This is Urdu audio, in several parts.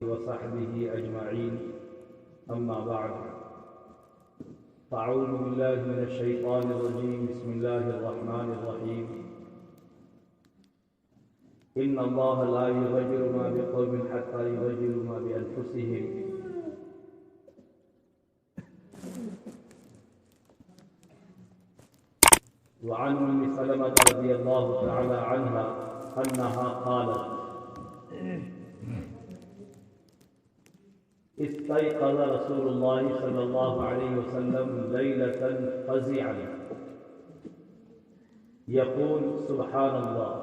وصحبه أجمعين أما بعد فأعوذ بالله من الشيطان الرجيم بسم الله الرحمن الرحيم إن الله لا يغير ما بقوم حتى يغيروا ما بأنفسهم وعن أم سلمة رضي الله تعالى عنها أنها قالت استيقظ رسول الله صلى الله عليه وسلم ليلة فزعا يقول سبحان الله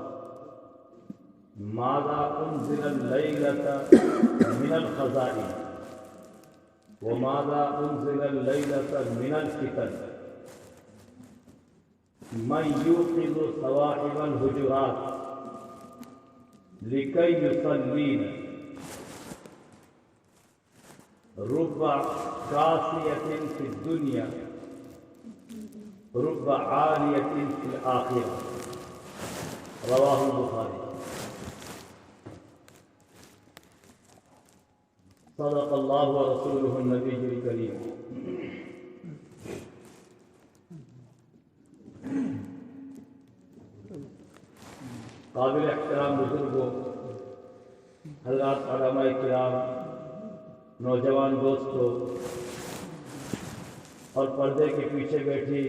ماذا أنزل الليلة من الخزائن وماذا أنزل الليلة من الفتن من يوقظ صواحب الهجرات لكي يصلين رب قاسية في الدنيا رب عالية في الآخرة رواه البخاري صدق الله ورسوله النبي الكريم قابل احترام بزرگوں، حضرات علماء کرام، نوجوان دوستوں اور پردے کے پیچھے بیٹھی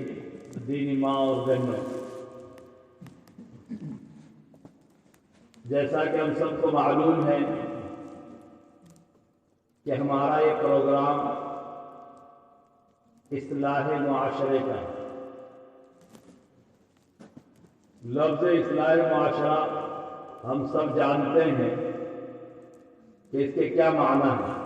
دینی ماں اور بہنوں، جیسا کہ ہم سب کو معلوم ہے کہ ہمارا یہ پروگرام اصلاح معاشرے کا ہے۔ لفظ اصلاح معاشرہ ہم سب جانتے ہیں کہ اس کے کیا معنی ہیں۔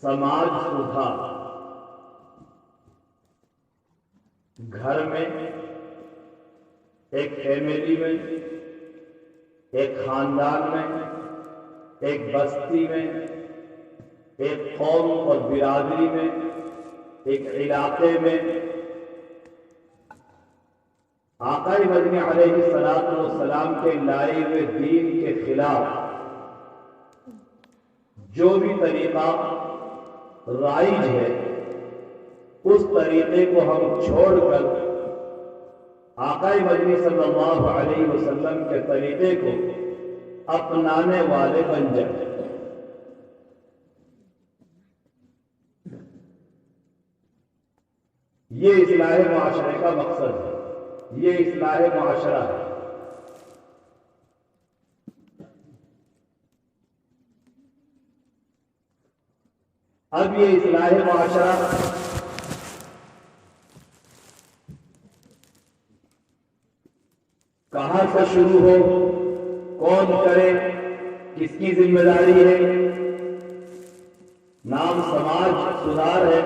سماج سدھار، گھر میں، ایک فیملی میں، ایک خاندان میں، ایک بستی میں، ایک قوم اور برادری میں، ایک علاقے میں آقا مدنی علیہ السلام کے لائے ہوئے دین کے خلاف جو بھی طریقہ رائج ہے اس طریقے کو ہم چھوڑ کر آقا مدنی صلی اللہ علیہ وسلم کے طریقے کو اپنانے والے بن جائیں۔ یہ اصلاح معاشرے کا مقصد ہے، یہ اصلاح معاشرہ ہے۔ اب یہ اصلاح معاشرہ کہاں سے شروع ہو، کون کرے، کس کی ذمہ داری ہے؟ نام سماج سدھار ہے،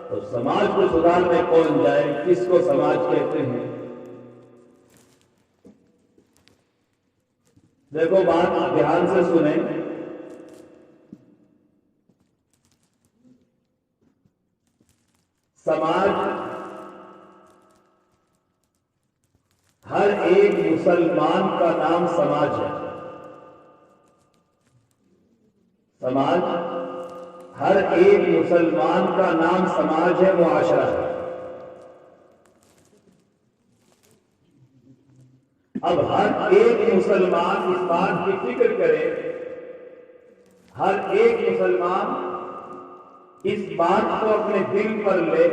تو سماج کو سدھارنے کون جائے، کس کو سماج کہتے ہیں؟ دیکھو بات دھیان سے سنیں۔ سماج ہر ایک مسلمان کا نام سماج ہے۔ سماج ہر ایک مسلمان کا نام سماج ہے، معاشرہ ہے۔ اب ہر ایک مسلمان اس بات کی فکر کرے، ہر ایک مسلمان اس بات کو اپنے دل پر لے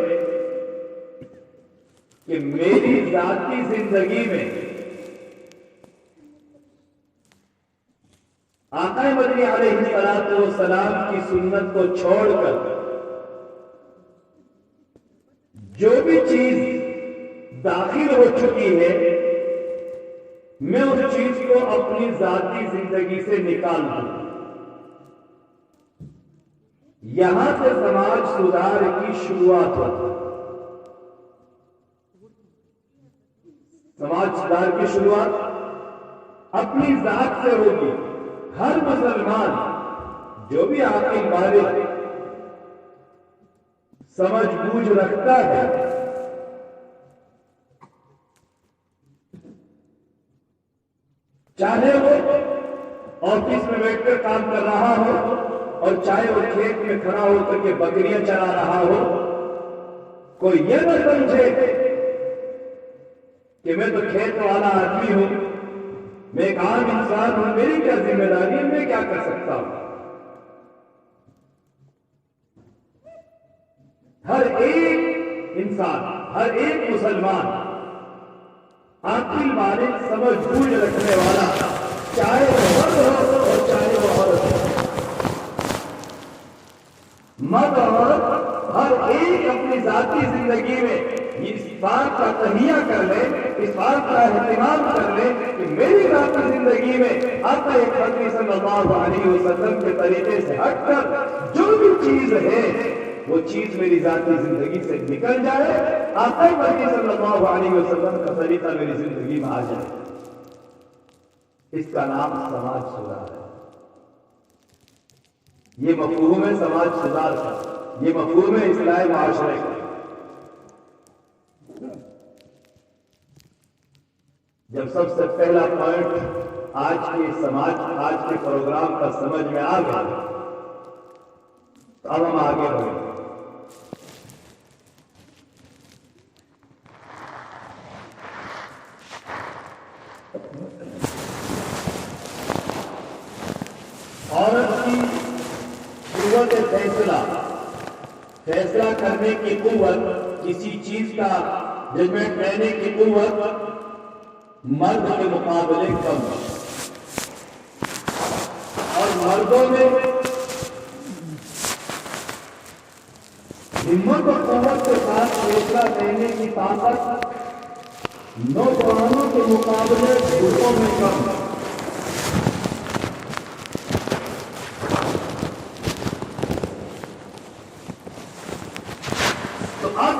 کہ میری ذاتی زندگی میں آقا مدنی علیہ السلام کی سنت کو چھوڑ کر جو بھی چیز داخل ہو چکی ہے میں اس چیز کو اپنی ذاتی زندگی سے نکال دوں۔ یہاں سے سماج سدھار کی شروعات ہوتی ہے۔ سماج سدھار کی شروعات اپنی ذات سے ہوگی۔ ہر مسلمان جو بھی عاقل بالغ سمجھ بوجھ رکھتا ہے چاہے وہ آفس میں بیٹھ کر کام کر رہا ہو اور چاہے وہ کھیت میں کھڑا ہو کر کے بکریاں چرا رہا ہو، کوئی یہ نہ سمجھے کہ میں تو کھیت والا آدمی ہوں، میں ایک عام انسان ہوں، میری کیا ذمہ داری ہے، میں کیا کر سکتا ہوں۔ ہر ایک انسان، ہر ایک مسلمان عاقل بالغ سمجھ بوجھ رکھنے والا، چاہے وہ مرد ہو اور چاہے وہ عورت ہو، مرد اور عورت ہر ایک اپنی ذاتی زندگی میں اس بات کا تہیہ کر لے، اس بات کا اہتمام کر لے کہ میری ذاتی زندگی میں آقا مدنی صلی اللہ علیہ وسلم کے طریقے سے ہٹ کر جو بھی چیز ہے وہ چیز میری ذاتی زندگی سے نکل جائے، آقا مدنی صلی اللہ علیہ وسلم کا طریقہ میری زندگی میں آ جائے۔ اس کا نام سماج سدھار ہے۔ یہ مفہوم ہے سماج سدھار کا، یہ مفہوم ہے اصلاح معاشرے کا۔ جب سب سے پہلا پوائنٹ آج کے پروگرام کا سمجھ میں آ گیا، تو اب ہم آگے بڑھیں۔ عورت کی قوت فیصلہ کرنے کی قوت، کسی چیز کا ججمنٹ لینے کی قوت مرد کے مقابلے کم ہے، اور مردوں میں ہمت اور قوت کے ساتھ فیصلہ لینے کی طاقت نوجوانوں کے مقابلے بزرگوں میں کم ہے۔ تو اب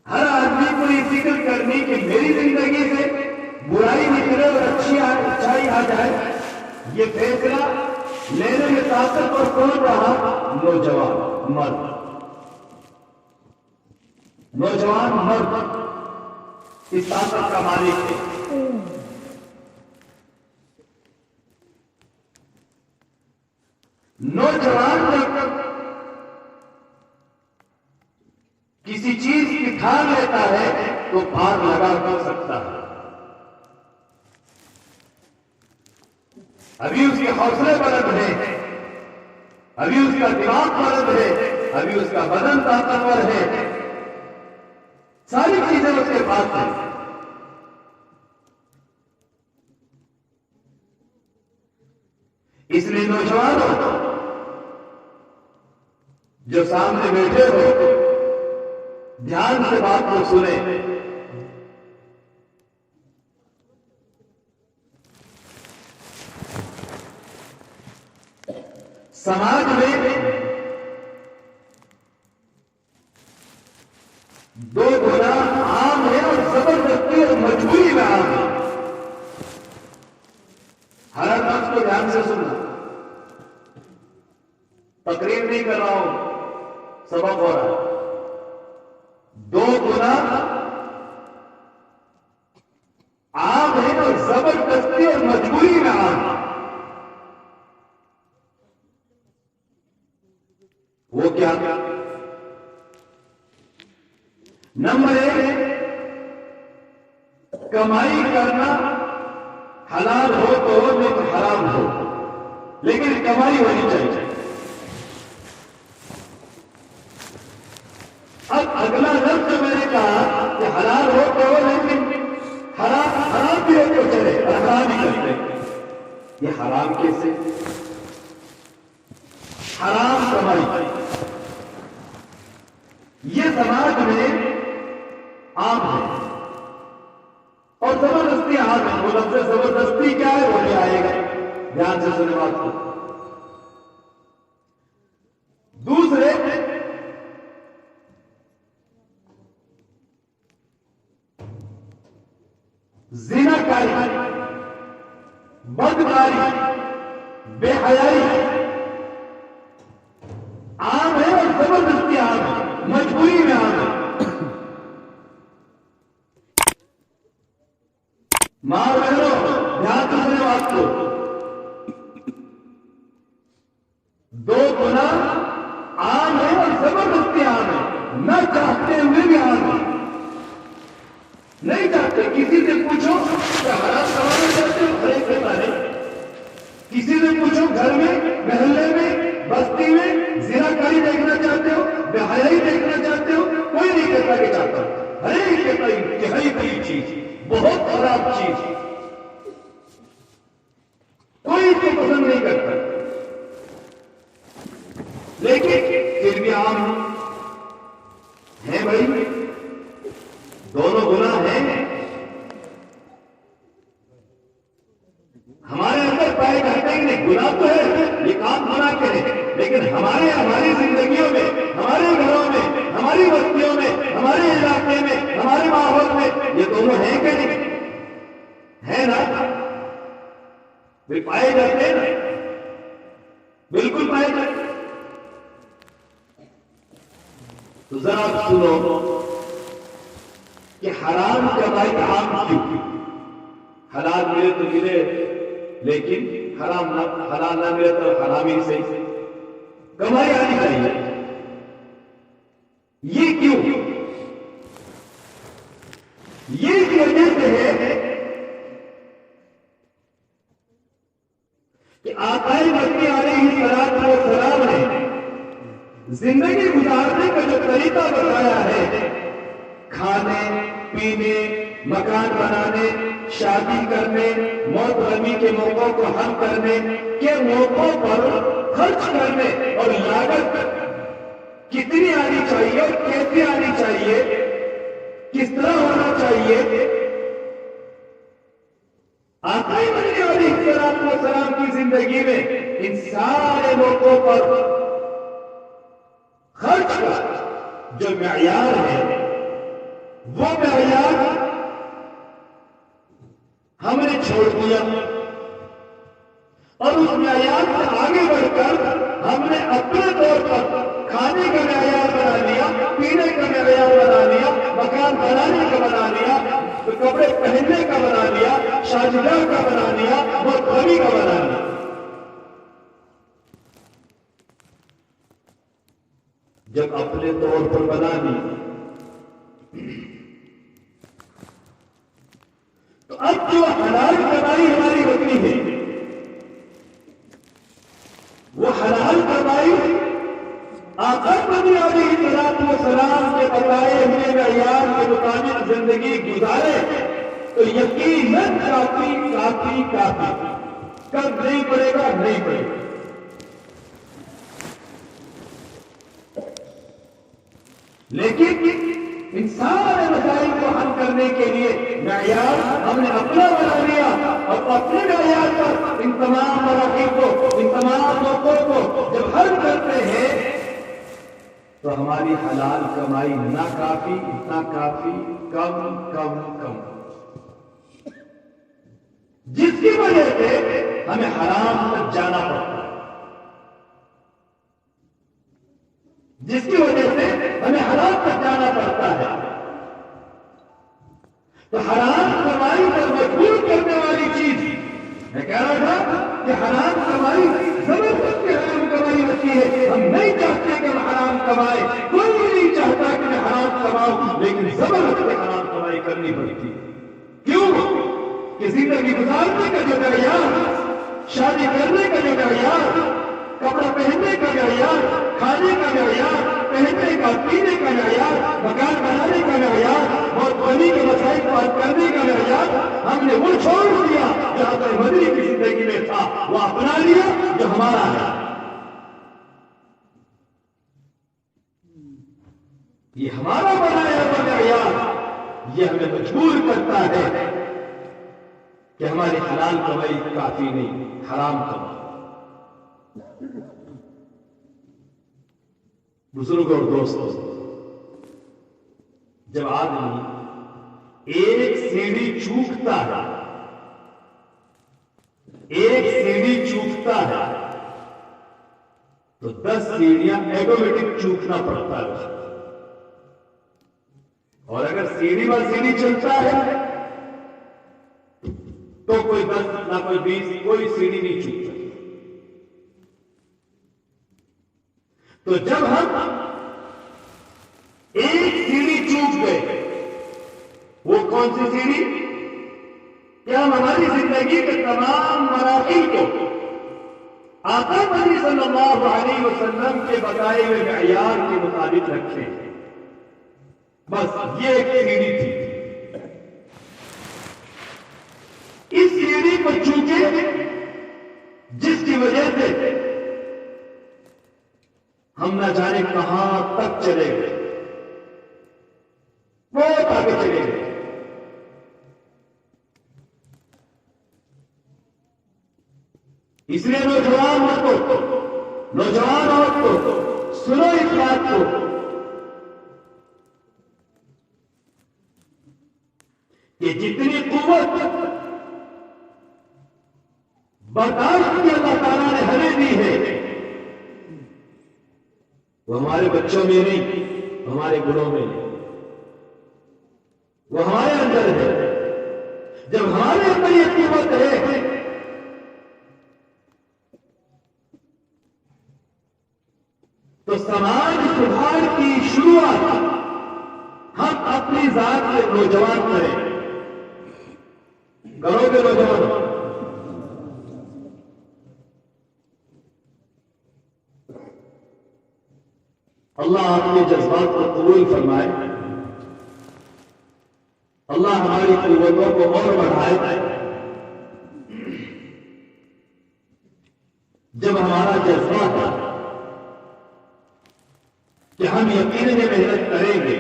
ہر آدمی کو یہ فکر کرنی کہ میری زندگی سے برائی نکلے اور اچھائی آ جائے، یہ فیصلہ لینے میں طاقت اور کون رہا؟ نوجوان مرد اس طاقت کا مالک ہے۔ نوجوان جب کسی چیز کی ٹھان لیتا ہے تو پار لگا کر سکتا ہے۔ ابھی اس کے حوصلے بلند ہیں، ابھی اس کا دماغ بلند ہے، ابھی اس کا بدن طاقتور ہے، ساری چیزیں اس کے پاس ہیں۔ اس لیے نوجوانوں جو سامنے بیٹھے ہو، دھیان سے بات کو سنیں۔ سماج میں دو گناہ عام ہے اور زبردستی اور مجبوری میں عام ہے۔ ہر لفظ کو دھیان سے سننا، تقریر نہیں کر رہا ہوں، سبق ہو رہا ہے۔ دو گناہ عام ہے اور زبردستی اور مجبوری میں عام ہے۔ وہ کیا؟ نمبر 1، کمائی کرنا حلال ہو تو نہیں تو حرام ہو، لیکن کمائی ہونی چاہیے۔ اب اگلا لفظ جو میں نے کہا کہ حلال ہو تو لیکن حرام بھی ہو تو چلے، اور حرام ہی کرتے، یہ حرام کیسے؟ حرام کمائی یہ سماج میں عام ہے اور زبردستی عام ہے۔ وہ لفظ زبردستی کیا ہے وہ نہیں آئے گا، دھیان سے سنیں بات کو۔ دوسرے، زنا کاری، بدکاری، بے حیائی عام ہے اور زبردستی عام ہے، مجبوری میں عام ماں بہنوں دھیان رکھنے بات کو، دو گناہ عام ہے اور زبردستی عام ہے، نہ چاہتے ہوئے بھی عام ہے. نہیں چاہتے. کسی سے پوچھو کہ حرام کمانا چاہتے ہو، ہر ایک کہتا ہے. کسی سے پوچھو گھر میں، محلے میں، بستی میں زناکاری دیکھنا چاہتے ہو، بے حیائی دیکھنا چاہتے ہو، کوئی نہیں کہتا کہ چاہتا. ہر ایک کہتا ہے انتہائی بری چیز، بہت خراب چیز، کوئی اس کو پسند نہیں کرتا. لیکن پھر بھی عام ہے بھائی، دونوں گناہ ہیں ہمارے اندر پائے جاتے ہیں. نہیں گناہ تو ہے، یہ کام گناہ کے ہیں، لیکن ہماری زندگیوں میں، ہمارے گھروں میں، ہماری بستیوں میں، ہمارے علاقے میں، ہمارے ماحول میں یہ دونوں ہیں کہ نہیں؟ ہے نا؟ پائے جاتے ہیں نا، بالکل پائے جاتے. تو ذرا سنو کہ حرام کمائی عام کیوں؟ حلال ملے تو ملے، لیکن حلال نہ ملے تو حرامی سے کمائی آنی چاہیے. یہ کیوں؟ یہ اس وجہ سے ہے کہ آقا مدنی علیہ السلام نے زندگی گزارنے کا جو طریقہ بتایا ہے، کھانے پینے، مکان بنانے، شادی کرنے، موت غمی کے موقعوں کو حل کرنے کے موقعوں پر خرچ کرنے، اور لاگت کتنی آنی چاہیے اور کیسے آنی چاہیے، کس طرح ہونا چاہیے، آقا مدنی علیہ السلام کی زندگی میں ان سارے موقعوں پر خرچ کا جو معیار ہے، وہ معیار ہم نے چھوڑ دیا، اور اس معیار سے آگے بڑھ کر ہم نے اپنے طور پر کھانے کا معیار بنا لیا، پینے کا معیار بنا لیا، مکان بنانے کا بنا لیا، کپڑے پہننے کا بنا لیا، شادیاں کا بنا لیا، موت غمی کا بنا لیا. جب اپنے طور پر بنا لی تو اب جو حلال کمائی ہماری ہوتی ہے، وہ حلال کمائی آقا مدنی علیہ السلام کے بتائے ہوئے معیار کے مطابق زندگی گزارے تو یقیناً کافی کافی کافی کم نہیں پڑے گا، نہیں پڑے گا. لیکن ان سارے مسائل کو حل کرنے کے لیے معیار ہم نے اپنا بنا لیا، اور اپنے معیار پر ان تمام مراحل کو، ان تمام موقعوں کو جب حل کرتے ہیں تو ہماری حلال کمائی نہ کافی، نہ کافی، کم کم کم، جس کی وجہ سے ہمیں حرام تک جانا پڑتا ہے، جس کی وجہ سے ہمیں حرام تک جانا پڑتا ہے. تو حرام کمائی پر مجبور کرنے والی چیز، میں کہہ رہا تھا کہ حرام کمائی زبردستی حرام کمائی ہوتی ہے. ہم نہیں چاہتے کہ ہم حرام کمائیں، کوئی نہیں چاہتا کہ میں حرام کماؤں، لیکن زبردستی حرام کمائی کرنی پڑتی ہے. کیوں؟ کہ زندگی گزارنے کا جو معیار، شادی کرنے کا جو معیار، کپڑا پہننے کا معیار، کھانے کا معیار، پہننے کا پینے کا معیار، مکان بنانے کا معیار، موت غمی کے مسائل کو حل کرنے کا معیار، ہم نے وہ چھوڑ دیا جو آقا مدنی کی زندگی میں تھا، وہ اپنا لیا جو ہمارا ہے. یہ ہمارا بنایا ہوا معیار، یہ ہمیں مجبور کرتا ہے کہ ہماری حلال کمائی کافی نہیں، حرام کمائی. بزرگ اور دوستوں، جب آدمی ایک سیڑھی چوکتا ہے، ایک سیڑھی چوکتا ہے تو 10 سیڑھیاں ایٹومیٹک چوکنا پڑتا ہے. اور اگر سیڑھی بر سیڑھی چلتا ہے تو کوئی 10 نہ کوئی 20 کوئی سیڑھی نہیں چوک سکتا. تو جب ہم ایک سیڑھی چوک گئے، وہ کون سی سیڑھی؟ کیا ہم ہماری زندگی کے تمام مراحل کو آقا مدنی صلی اللہ علیہ وسلم کے بتائے ہوئے معیار کے مطابق رکھیں؟ بس یہ ایک سیڑھی تھی. اس سیڑھی کو چوکے جس کی وجہ سے ہم نہ جانے کہاں تک چلے گئے، بہت آگے چلے گئے. اس لیے نوجوان مردوں، نوجوان عورتوں، سنو اس بات کو کہ جتنی قوت برداشت کی اللہ تعالیٰ نے ہمیں دی ہے، وہ ہمارے بچوں میں نہیں، ہمارے گناہوں میں نہیں، وہ ہمارے اندر ہے. جب ہمارے اندر یہ قوت ہے تو سماج سدھار کی شروعات ہم اپنی ذات کے نوجوان کریں. کرو گے نوجوان؟ اللہ آپ کے جذبات کو قبول فرمائے، اللہ ہماری قوتوں کو اور بڑھائے. جب ہمارا جذبہ تھا کہ ہم یقیناً محنت کریں گے،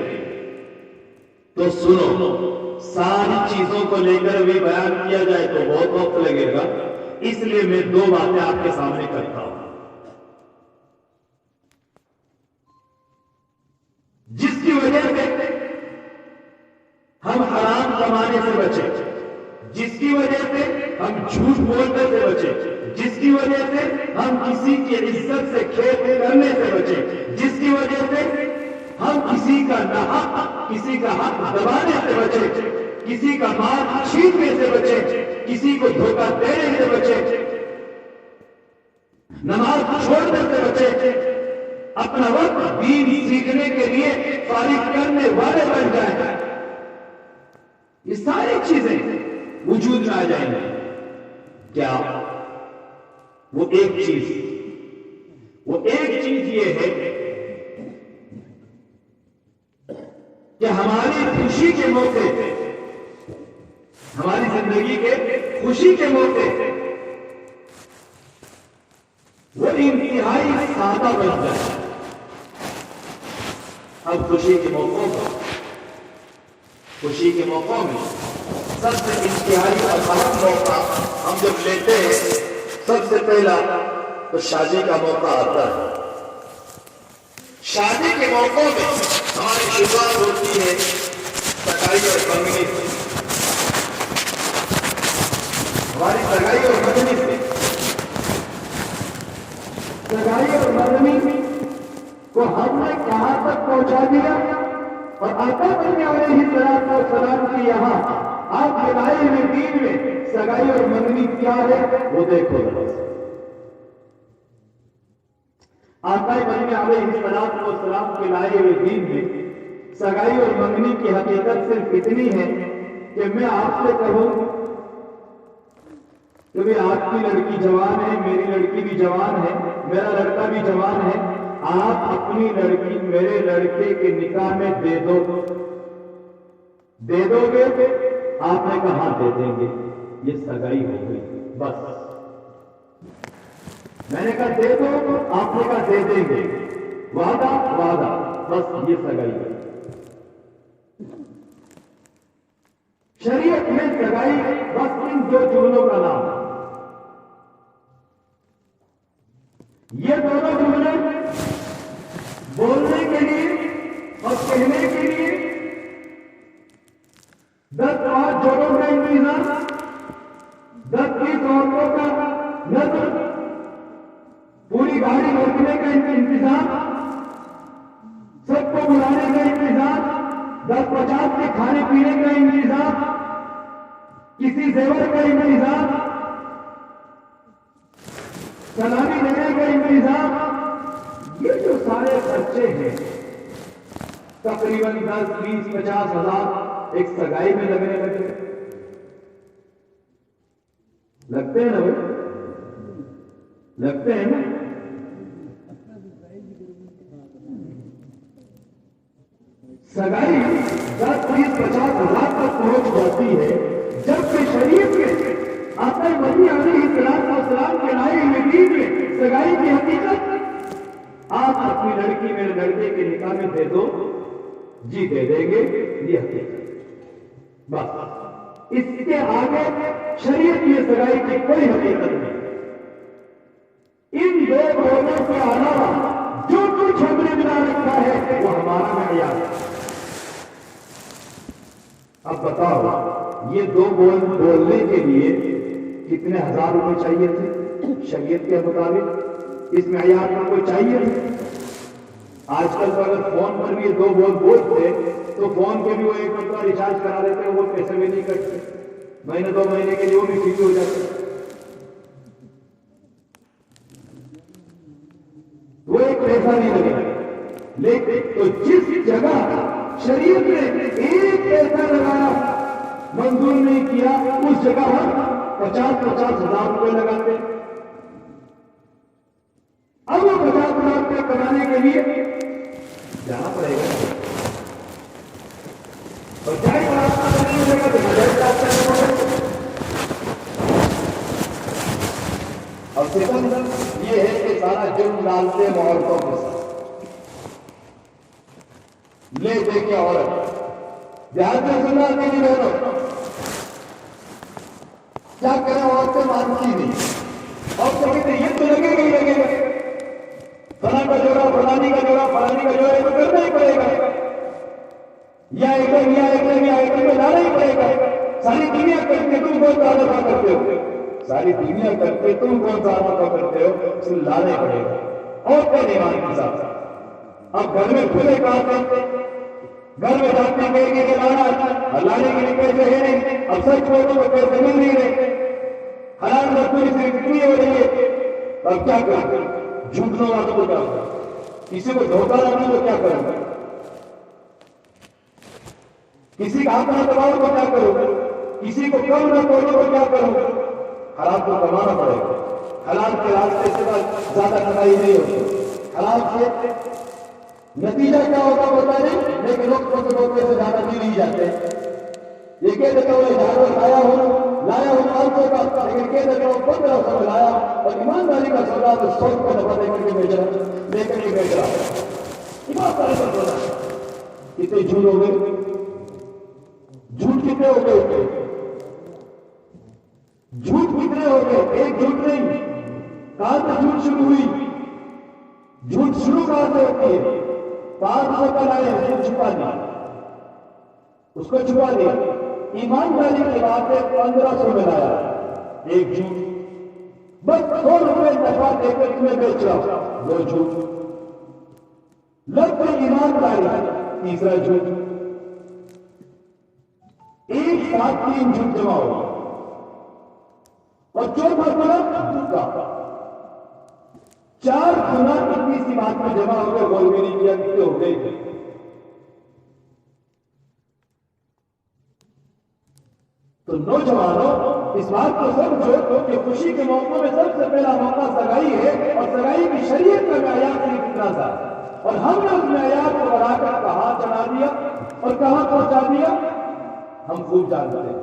تو سنو، ساری چیزوں کو لے کر بھی بیان کیا جائے تو بہت وقت لگے گا، اس لیے میں 2 باتیں آپ کے سامنے کرتا ہوں. جس کی وجہ سے ہم حرام کمانے سے بچیں، جس کی وجہ سے ہم جھوٹ بولنے سے بچیں، جس کی وجہ سے ہم کسی کی عزت سے کھیل کرنے سے بچیں، جس کی وجہ سے ہم کسی کا ناحق، کسی کا حق دبانے سے بچیں، کسی کا مال چھیننے سے بچیں، کسی کو دھوکہ دینے سے بچیں، نماز چھوڑنے سے بچیں، اپنا وقت دین سیکھنے کے لیے فارغ کرنے والے بن جائیں. یہ ساری چیزیں وجود میں آ جائیں گے. کیا وہ ایک چیز یہ ہے کہ ہماری خوشی کے موقع، ہماری زندگی کے خوشی کے موقع وہ انتہائی سادہ بن جائے. اب خوشی کے موقعوں میں سب سے انتہائی اور اہم موقع ہم جب لیتے ہیں، سب سے پہلا تو شادی کا موقع آتا ہے. شادی کے موقعوں میں ہماری شروعات ہوتی ہے سگائی اور منگنی سے. ہماری سگائی اور منگنی سے، سگائی اور منگنی کو ہم نے کہاں تک پہنچا دیا، اور آقا مدنی علیہ السلام کی یہاں آپ کے لائے ہوئے دین میں سگائی اور منگنی کیا ہے وہ دیکھو. آقا مدنی علیہ السلام کے لائے ہوئے دین میں سگائی اور منگنی کی حقیقت صرف اتنی ہے کہ میں آپ سے کہوں کہ آپ کی لڑکی جوان ہے، میری لڑکی بھی جوان ہے، میرا لڑکا بھی جوان ہے، آپ اپنی لڑکی میرے لڑکے کے نکاح میں دے دو گے؟ آپ نے کہا دے دیں گے. یہ سگائی ہو گئی. بس میں نے کہا دے دو، آپ نے کہا دے دیں گے. وعدہ، بس یہ سگائی ہے. شریعت میں سگائی بس ان 2 جملوں کا نام ہے. یہ دونوں جملے بولنے کے لیے اور کہنے کے لیے 10 5 جوڑوں کا انتظام، 10 20 عورتوں کا نظر، پوری گاڑی روکنے کا انتظام، سب کو بلانے کا انتظام، 10 50 کے کھانے پینے کا انتظام، کسی زیور کا انتظام، سلامی دینے کا انتظام، یہ جو سارے خرچے ہیں تقریباً 10 20 50 ہزار ایک سگائی میں لگنے لگتے ہیں نا بھائی، لگتے ہیں نا. سگائی 10 20 50 ہزار تک پہنچ جاتی ہے، جبکہ شریعت میں آقا ولی علیہ السلام کے لائے ہوئے دین میں سگائی کی حقیقت آپ اپنی لڑکی میرے لڑکے کے نکاح میں دے دو، جی دے دیں گے، یہ حقیقت. بس اس کے آگے شریعت میں سگائی کی کوئی حقیقت نہیں. ان دو بولوں کے علاوہ جو کچھ ہم نے بنا رکھا ہے وہ ہمارا معیار ہے. اب بتاؤ یہ دو بول بولنے کے لیے کتنے ہزار روپے چاہیے تھے شریعت کے مطابق؟ اس معیار کا کوئی چاہیے نہیں. آج کل تو اگر فون پر بھی یہ دو بول بولتے تو فون کے بھی وہ 1 منتھ کا ریچارج کرا دیتے، وہ پیسے بھی نہیں کٹتے، مہینے 2 مہینے کے لیے وہ بھی فری ہو جاتے. وہ ایک پیسہ نہیں لگے. لیکن تو جس جگہ شریعت نے ایک پیسہ لگانا منظور نہیں کیا، اس جگہ ہم 50 ہزار روپے لگاتے. اب وہ 50 ہزار روپے کمانے کے لیے جانا پڑے گا، اور چاہے راستہ نہیں ملے گا تو اور صرف یہ ہے کہ سارا جرم ڈالتے ہیں عورتوں کے ساتھ. لے دے کے عورت دیہات میں سننا کہ نہیں بہنوں کیا کریں، عورتیں مانتی نہیں. اور کہتے ہیں یہ تو لگے گا ہی لگے گا، فلاں کا جوڑا فلانی کا جوڑا فلانی کا جوڑا، یہ تو کرنا ہی پڑے گا، یا ایک میں لانا ہی پڑے گا. ساری دنیا کر کے تم کون سا دفاع کرتے ہو، ساری دنیا کر کے تم کون سا دفاع کرتے ہو، اسے لانا ہی پڑے گا. اور کیا ایمان کے ساتھ اب گھر میں کھلے کام کرتے، گھر میں جاتے کہیں گے کہ لانے کے لیے پیسے ہے نہیں. اب سچ بولو تو پیسے مل نہیں رہے، حلال مزدوری سے کتنی ہو رہی ہے. اب کیا کریں، جھوٹوں والوں کو کیا کریں، کسی کو دھوکہ نہ دوں تو کیا کروں، کسی کا ہاتھ نہ دباؤ تو کیا کروں، کسی کو کم نہ توڑو تو کیا کروں. حلال کو کمانا پڑے گا. حلال کے راستے سے زیادہ کمائی نہیں ہوتی. حلال سے نتیجہ کیا ہوگا پتا نہیں، لیکن لوگ دھوکے سے زیادہ نہیں جاتے. یہ کہہ دیتا ہوں جانور لایا ہوں 500 کا، لیکن کہہ دیتا ہوں 1500 میں لایا، اور ایمانداری کا سودا تو 100 روپے دفعہ دے کر کے بیچ رہا، لے کر کے بیچ رہا. ایمانداری کا سودا کتنے جھوٹ ہو گئے، جھوٹ کتنے ہو گئے، جھوٹ کتنے ہو گئے. ایک جھوٹ نہیں، کہاں سے جھوٹ شروع ہوئی، جھوٹ شروع کہاں سے ہوتی ہے. 500 کا لائے اس کو چھپا دیا، اس کو چھپا دیا. ایمانداری کی بات ہے 1500 میں لایا ایک جھوٹ، بس 100 روپے دفعہ دے کر تمہیں بیچ رہا، 2 جھوٹ. لگ گئی ایمانداری، تیسرا جھوٹ. ایک ساتھ 3 جھوٹ جمع ہو، اور چوتھا گنا جھوٹا. 4 گنا اتنی سی بات میں جمع ہو گئے، غور بھی نہیں کیا کتنے ہو گئے. تو نوجوانوں اس بات کو سمجھو کہ خوشی کے موقع میں سب سے پہلا موقع سگائی ہے، اور سگائی کی شریعت کا معیار کتنا تھا، اور ہم نے اس معیار کو بڑھا کر کہاں چڑھا دیا اور کہاں پہنچا دیا ہم خوب جانتے ہیں.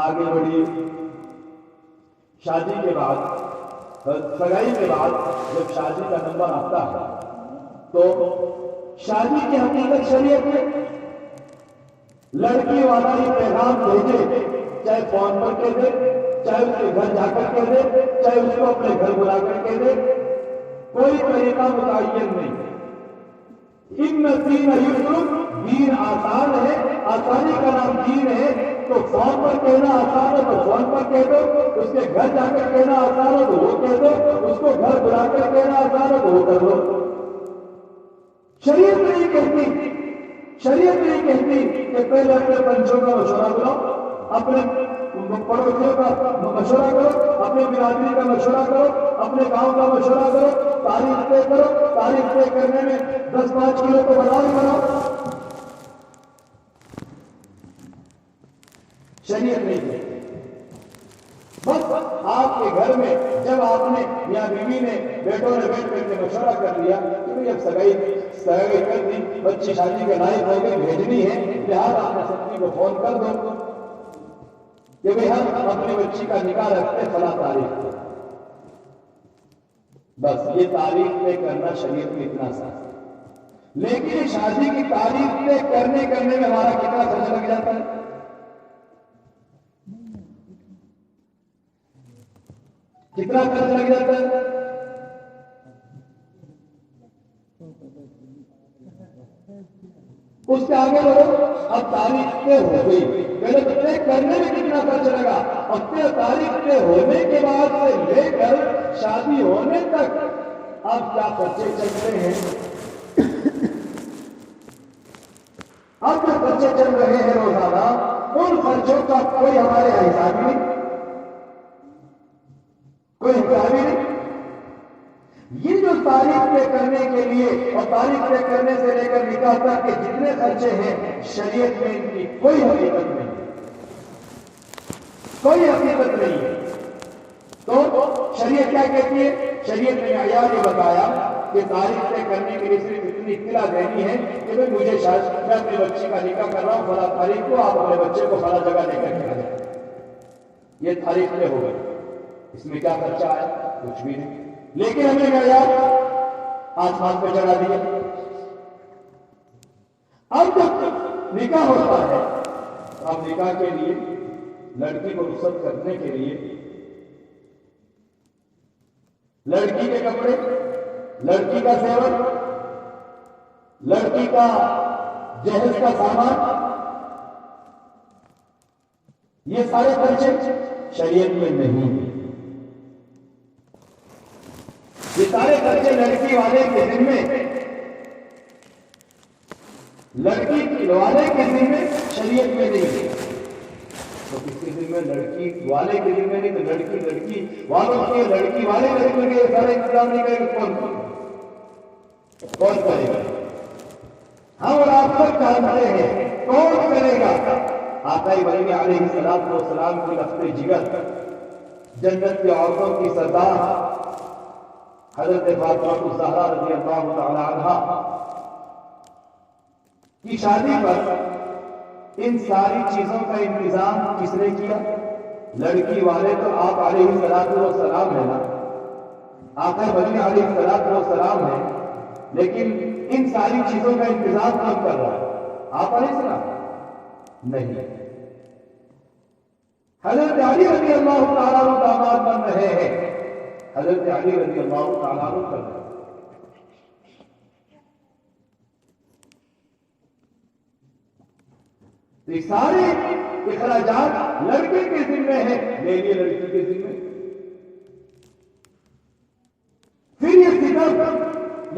آگے بڑھی. شادی کے بعد، سگائی کے بعد جب شادی کا نمبر آتا ہے تو شادی کی حقیقت شریعت میں لڑکی والا یہ پیغام بھیجے، چاہے فون پر کہہ دے، چاہے اس کے گھر جا کر کہہ دے، چاہے اس کو اپنے گھر بلا کر کہہ دے، کوئی طریقہ متعین نہیں. ان دین یسر، دین آسان ہے، آسانی کا نام دین ہے. تو فون پر کہنا آسان ہے تو فون پر کہہ دو، اس کے گھر جا کر کہنا آسان ہے تو وہ کہہ دو، اس کو گھر بلا کر کہنا آسان ہے تو وہ کر دو. شریعت نہیں کہتی، شریعت نہیں کہتی کہ پہلے اپنے پنچوں کا مشورہ کرو، اپنے پڑوسیوں کا مشورہ کرو، اپنے برادری کا مشورہ کرو، اپنے گاؤں کا مشورہ کرو، تاریخ طے کرو، تاریخ طے کرنے میں 10-5 کلو کو بازار بناؤ. شریعت نہیں ہے. بس آپ کے گھر میں جب آپ نے یا بیوی نے بیٹوں نے بیٹھ کر کے مشورہ کر لیا کہ بھائی اب سگائی کر دی، بچی شادی کے لائق ہو گئی، بھیجنی ہے، لہٰذا آپ نے سبھی کو فون کر دو کہ بھائی ہم اپنی بچی کا نکاح رکھتے فلاں تاریخ پر. بس یہ تاریخ طے کرنا شریعت میں اتنا آسان ہے. لیکن شادی کی تاریخ طے کرنے میں ہمارا کتنا خرچ لگ جاتا ہے؟ کتنا خرچ لگ جاتا ہے؟ اس سے آگے بڑھو. اب تاریخ طے ہو گئی، پہلے طے کرنے میں کتنا خرچ لگا، اور تاریخ طے ہونے کے بعد سے لے کر شادی ہونے تک اب کیا خرچے چلتے ہیں. اب جو خرچے چل رہے ہیں روزانہ، ان خرچوں کا کوئی ہمارے حساب نہیں، کوئی حساب ہی نہیں. یہ جو تاریخ طے کرنے کے لیے اور تاریخ طے کرنے سے لے کر نکاح تک کے جتنے خرچے ہیں، شریعت میں ان کی کوئی حقیقت نہیں، کوئی حقیقت نہیں ہے. تو شریعت کیا کہتی ہے؟ شریعت نے معیار یہ بتایا کہ تاریخ طے کرنے کے لیے صرف اتنی اطلاع دینی ہے کہ بھائی مجھے شاید میں اپنی بچی کا نکاح کر رہا ہوں فلاں تاریخ کو، آپ اپنے بچے کو فلاں جگہ لے کر کے آ جائیں. یہ تاریخ طے ہو گئی. اس میں کیا خرچہ ہے؟ کچھ بھی نہیں. لیکن ہم نے معیار آسمان پہ چڑھا دیا. اب جب نکاح ہوتا ہے، اب نکاح کے لیے لڑکی کو رخصت کرنے کے لیے لڑکی کے کپڑے، لڑکی کا زیور، لڑکی کا جہیز کا سامان، یہ سارے خرچے شریعت میں نہیں ہیں. یہ سارے خرچے لڑکی والے کے ذمے، لڑکی والے کے ذمے، شریعت میں نہیں ہے. تو کس کے ذمے؟ لڑکی والے کے ذمے نہیں، تو لڑکی والوں کے، لڑکی والے کے ذمے کے سارے انتظام نہیں کرے گا. کون کرے گا؟ ہم اور آپ سب جانتے ہیں کون کرے گا. آقا مدنی علیہ السلام کی لفظ جگر، جنت کی عورتوں کی سردار حضرت فاطمہ الزہرا رضی اللہ تعالی عنہا کی شادی پر ان ساری چیزوں کا انتظام کس نے کیا؟ لڑکی والے تو آپ علیہ السلام ہے نا، آقا مدنی علیہ السلام ہے، لیکن ان ساری چیزوں کا انتظام کون کر رہا ہے؟ آپ علیہ السلام نہیں. حضرت علی رضی اللہ تعالیٰ عنہ داماد بن رہے ہیں، حضرت علی رضی اللہ تعالیٰ عنہ کر رہے ہیں. تو یہ سارے اخراجات لڑکے کے ذمے ہیں، لے لیے لڑکی کے ذمے. پھر یہ ستم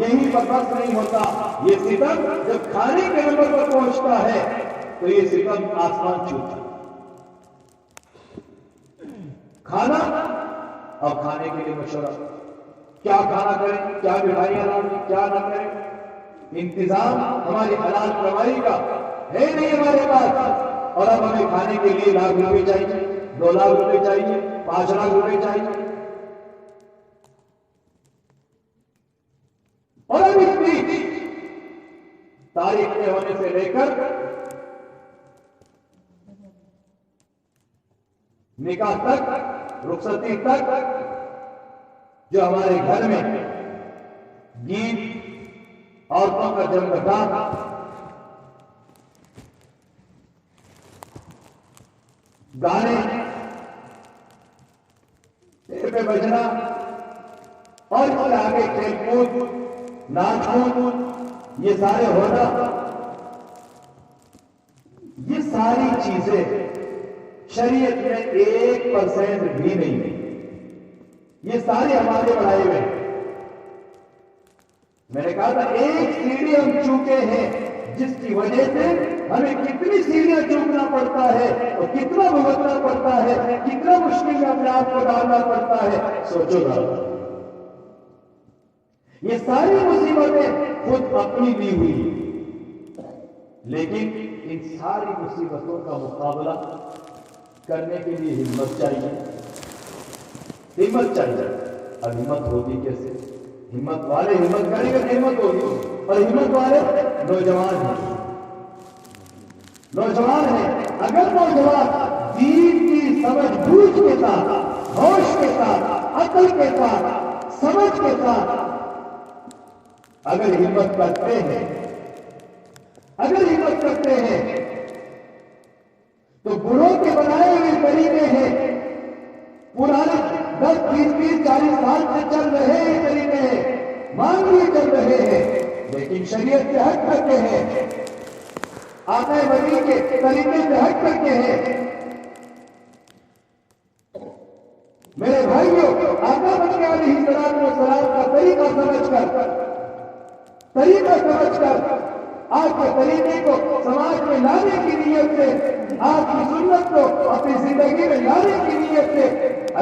یہیں پر بس نہیں ہوتا، یہ ستم جب کھانے کے نمبر پر پہنچتا ہے تو یہ ستم آسمان چھوتا. کھانا اور کھانے کے لیے مشورہ، کیا کھانا کریں، کیا مٹھائیاں لائیں، کیا نہ کریں. انتظام ہماری حلال کمائی کا ہے نہیں ہمارے پاس، اور اب ہمیں کھانے کے لیے 1 لاکھ روپے چاہیے، 2 لاکھ روپے چاہیے، 5 لاکھ روپے چاہیے. اور اب اس بیچ تاریخ طے ہونے سے لے کر نکاح تک، رخصتی تک، جو ہمارے گھر میں گیت، عورتوں کا جمگھٹا، گانے، سر پہ بجنا، اور اس سے آگے کھیل کود، ناچ کود، یہ سارے ہونا، یہ ساری چیزیں شریعت میں 1% بھی نہیں ہے. یہ سارے ہمارے بڑھائے ہوئے ہیں. میں نے کہا تھا ایک سیڑھی ہم چوکے ہیں جس کی وجہ سے ہمیں کتنی سیڑھیاں چوکنا پڑتا ہے اور کتنا بھگتنا پڑتا ہے، کتنا مشکل میں اپنے آپ کو ڈالنا پڑتا ہے، سوچو گا۔ یہ ساری مصیبتیں خود اپنی لی ہوئی، لیکن ان ساری مصیبتوں کا مقابلہ کرنے کے لیے ہمت چاہیے، ہمت چاہیے۔ اب ہمت ہوگی کیسے؟ ہمت والے ہمت کریں گے، ہمت ہوگی، اور ہمت والے نوجوان ہیں، نوجوان ہیں۔ اگر نوجوان دین کی سمجھ بوجھ کے ساتھ، ہوش کے ساتھ، عقل کے ساتھ، سمجھ کے ساتھ اگر ہمت کرتے ہیں، اگر ہمت کرتے ہیں تو بڑوں کے بنائے ہوئے طریقے ہیں، پرانے 10 20 40 سال سے چل رہے ہیں طریقے ہیں، معمولی چل رہے ہیں، لیکن شریعت سے ہٹ کرتے ہیں، آقا مدنی کے طریقے سے ہٹ کرتے ہیں۔ میرے بھائیوں، آقا مدنی علیہ السلام کا طریقہ سمجھ کر آپ کے طریقے کو سماج میں لانے کی نیت سے، آپ کی سنت کو اپنی زندگی میں لانے کی نیت سے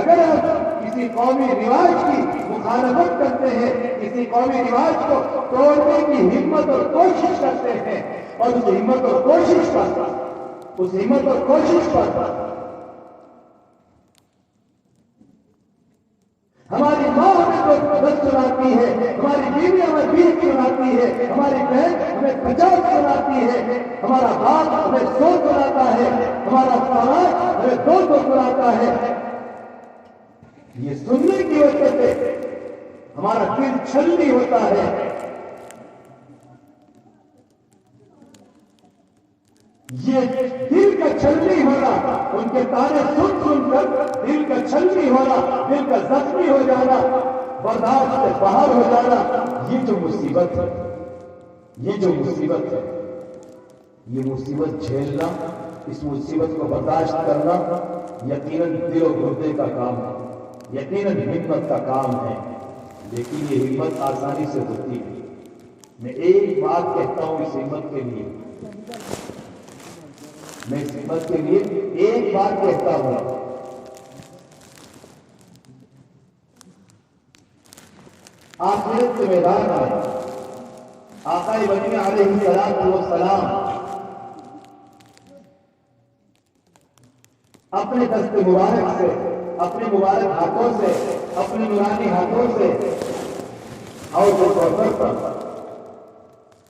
اگر آپ کسی قومی رواج کی مخالفت کرتے ہیں، کسی قومی رواج کو توڑنے کی ہمت اور کوشش کرتے ہیں، اور اس ہمت اور کوشش پر ہماری ماں ہمیں دس سناتی ہے، ہماری بیوی ہمیں 20 سناتی ہے، ہماری بہن ہمیں 50 سناتی ہے، ہمارا باپ ہمیں 100 سناتا ہے، ہمارا سماج ہمیں 200 سناتا ہے۔ یہ سننے کی وجہ سے ہمارا دل چھلنی ہوتا ہے۔ یہ دل کا چھلنی ہونا، ان کے تانے سن کر دل کا چھلنی ہونا، دل کا زخمی ہو جانا، برداشت سے باہر ہو جانا، یہ جو مصیبت ہے، یہ مصیبت جھیلنا، اس مصیبت کو برداشت کرنا یقیناً دل و گردے کا کام ہے، یقیناً ہمت کا کام ہے، لیکن یہ ہمت آسانی سے ہوتی ہے۔ میں ایک بات کہتا ہوں اس ہمت کے لیے، میں اس ہمت کے لیے ایک بات کہتا ہوں، آخرت کے میدان میں آقا مدنی علیہ السلام اپنے دست مبارک سے، اپنے مبارک ہاتھوں سے، اپنے نورانی ہاتھوں سے حوض کوثر پر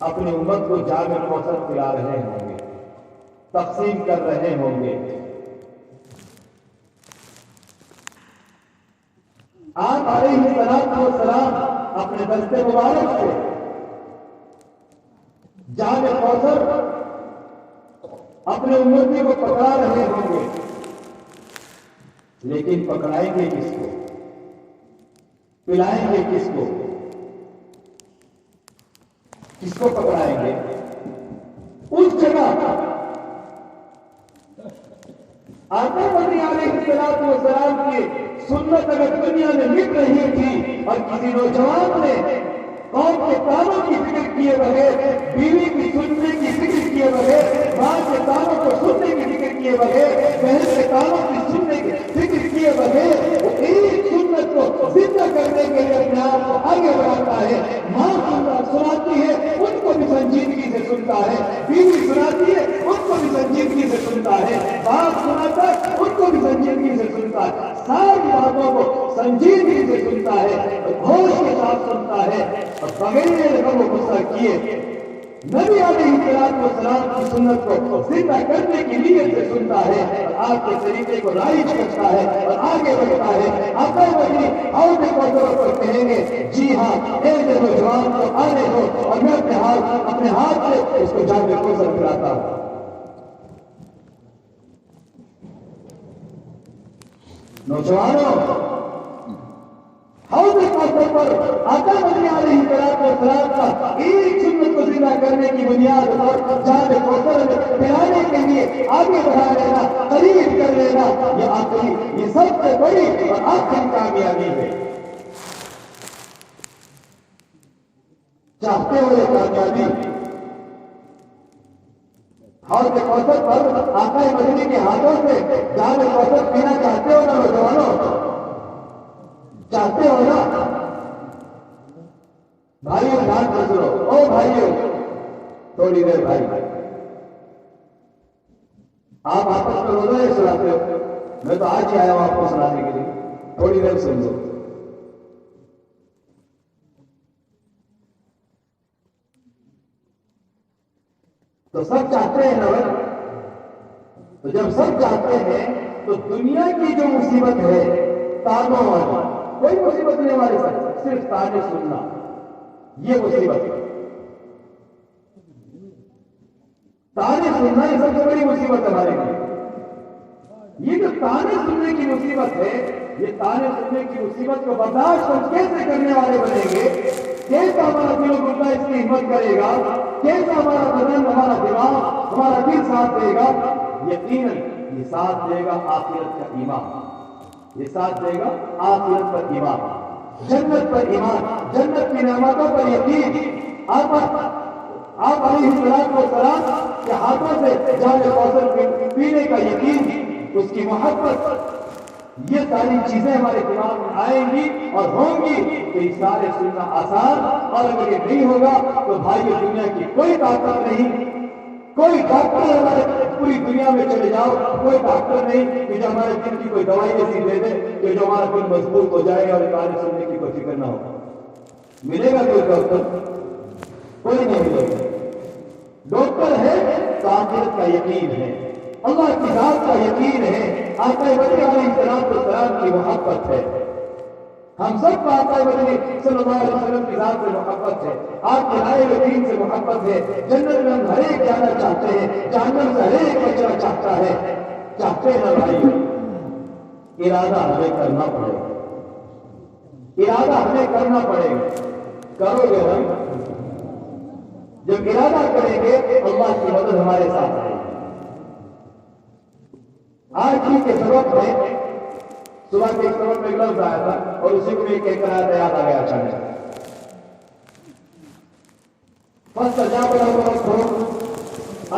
اپنی امت کو جام کوثر پلا رہے ہوں گے، تقسیم کر رہے ہوں گے۔ آپ علیہ السلام اپنے دست مبارک سے جام کوثر اپنے امتی کو پکڑا رہے ہوں گے، لیکن پکڑائیں گے کس کو؟ پلائیں گے کس کو؟ کس کو پکڑائیں گے؟ اس جگہ آقا مدنی علیہ السلام کی سنت اگر دنیا میں مٹ رہی تھی اور کسی نوجوان نے قوم کے کاموں کی فکر کیے بغیر، بیوی کی سننے کی فکر کیے بغیر، ماں کے کاموں کو سننے کی فکر کیے بغیر، بہن کے کاموں کی سننے کی فکر کیے بغیر وہ ایک سنت کو زندہ کرنے کے لیے اپنے آپ کو آگے بڑھاتا ہے۔ ماں سناتی ہے، ان کو بھی سنجیدگی سے سنتا ہے، بیوی سناتی ہے، ان کو بھی سنجیدگی سے سنتا ہے، باپ سناتا ہے، ان کو بھی سنجیدگی سے سنتا ہے، ساری باتوں کو سنجیدگی سے سنتا ہے، ہوش کے ساتھ سنتا ہے، اور بغیر غم و غصہ کیے نبی علیہ السلام کی سنت کو زندہ کرنے کی نیت سے سنتا ہے، اور آپ کے طریقے کو رائج کرتا ہے اور آگے بڑھتا ہے۔ آقا مدنی حوض کوثر پر کہیں گے، جی ہاں ایک نوجوان کو آنے دو، اور میں اپنے ہاتھ سے اس کو جام کوثر پلاتا ہوں۔ نوجوانوں، حوض کوثر پر آقا مدنی علیہ السلام کا ایک سنت کو زندہ کرنے کی بنیاد پر جام کوثر میں پلانے کے لیے آگے بڑھا لینا، قریب کر لینا، یہ سب سے بڑی اور آخری کامیابی ہے۔ چاہتے ہوئے کامیابی حوض کوثر پر آقا مدنی کے ہاتھوں سے جام کوثر پینا چاہتے ہو نا نوجوانوں؟ چاہتے ہو نا؟ بھائیو دھیان سے سنو، او بھائیو تھوڑی دیر بھائی، آپ آپس میں روزہ ہی سناتے ہو، میں تو آج ہی آیا ہوں آپ کو سنانے کے لیے، تھوڑی دیر سن لو۔ تو سب چاہتے ہیں نا، تو جب سب چاہتے ہیں تو دنیا کی جو مصیبت ہے تانوں والی، کوئی مصیبت نہیں ہمارے ساتھ، صرف تانے سننا، یہ مصیبت ہے۔ تانے سننا یہ سب سے بڑی مصیبت ہے ہمارے لیے۔ یہ جو تانے سننے کی مصیبت ہے، یہ تانے سننے کی مصیبت کو برداشت ہم کیسے کرنے والے بنیں گے؟ کیسا ہمارا دل و گردہ اس کی ہمت کرے گا؟ کیسا ہمارا بدن، ہمارا دماغ، ہمارا دل ساتھ دے گا؟ یقیناً یہ ساتھ دے گا آخرت کا ایمان، یہ ساتھ دے گا آخرت پر ایمان، جنت پر ایمان، جنت کی نعمتوں پر یقین۔ آپ علیہ السلام کے ہاتھوں سے جام کوثر پینے کا یقین، اس کی محبت، یہ ساری چیزیں ہمارے دماغ میں آئیں گی اور ہوں گی کہ یہ سارے سننا آسان، اور اگر یہ نہیں ہوگا تو بھائی دنیا کی کوئی طاقت نہیں، کوئی ڈاکٹر ہمارے پوری دنیا میں چلے جاؤ، کوئی ڈاکٹر نہیں کہ جو ہمارے دل کی کوئی دوائی ایسی دے دے کہ جو ہمارا دل مضبوط ہو جائے اور تانے سننے کی کوئی فکر نہ ہو۔ ملے گا کوئی ڈاکٹر؟ کوئی نہیں ملے گا۔ ڈاکٹر ہے تو آخرت کا یقین ہے، اللہ کی ذات کا یقین ہے، آقا مدنی علیہ السلام کی محبت ہے۔ ہم سب کو آقا مدنی صلی اللہ علیہ وسلم کی ذات سے محبت ہے، آپ کے لائے ہوئے دین سے محبت ہے۔ جنت میں ہم ہر ایک جانا چاہتے ہیں، جہنم سے ہر ایک بچنا چاہتا ہے۔ چاہتے ہیں بھائی، ارادہ ہمیں کرنا پڑے گا، ارادہ ہمیں کرنا پڑے گا۔ کرو گے ہم؟ جب ارادہ کریں گے اللہ کی مدد ہمارے ساتھ آئے گی۔ آج ہی کے سبق میں صبح کے ایک سبق میں ایک لفظ آیا تھا اور اسی کو بھی کہہ کر آیا، یاد آ گیا اچانک۔ فاستجاب له ربه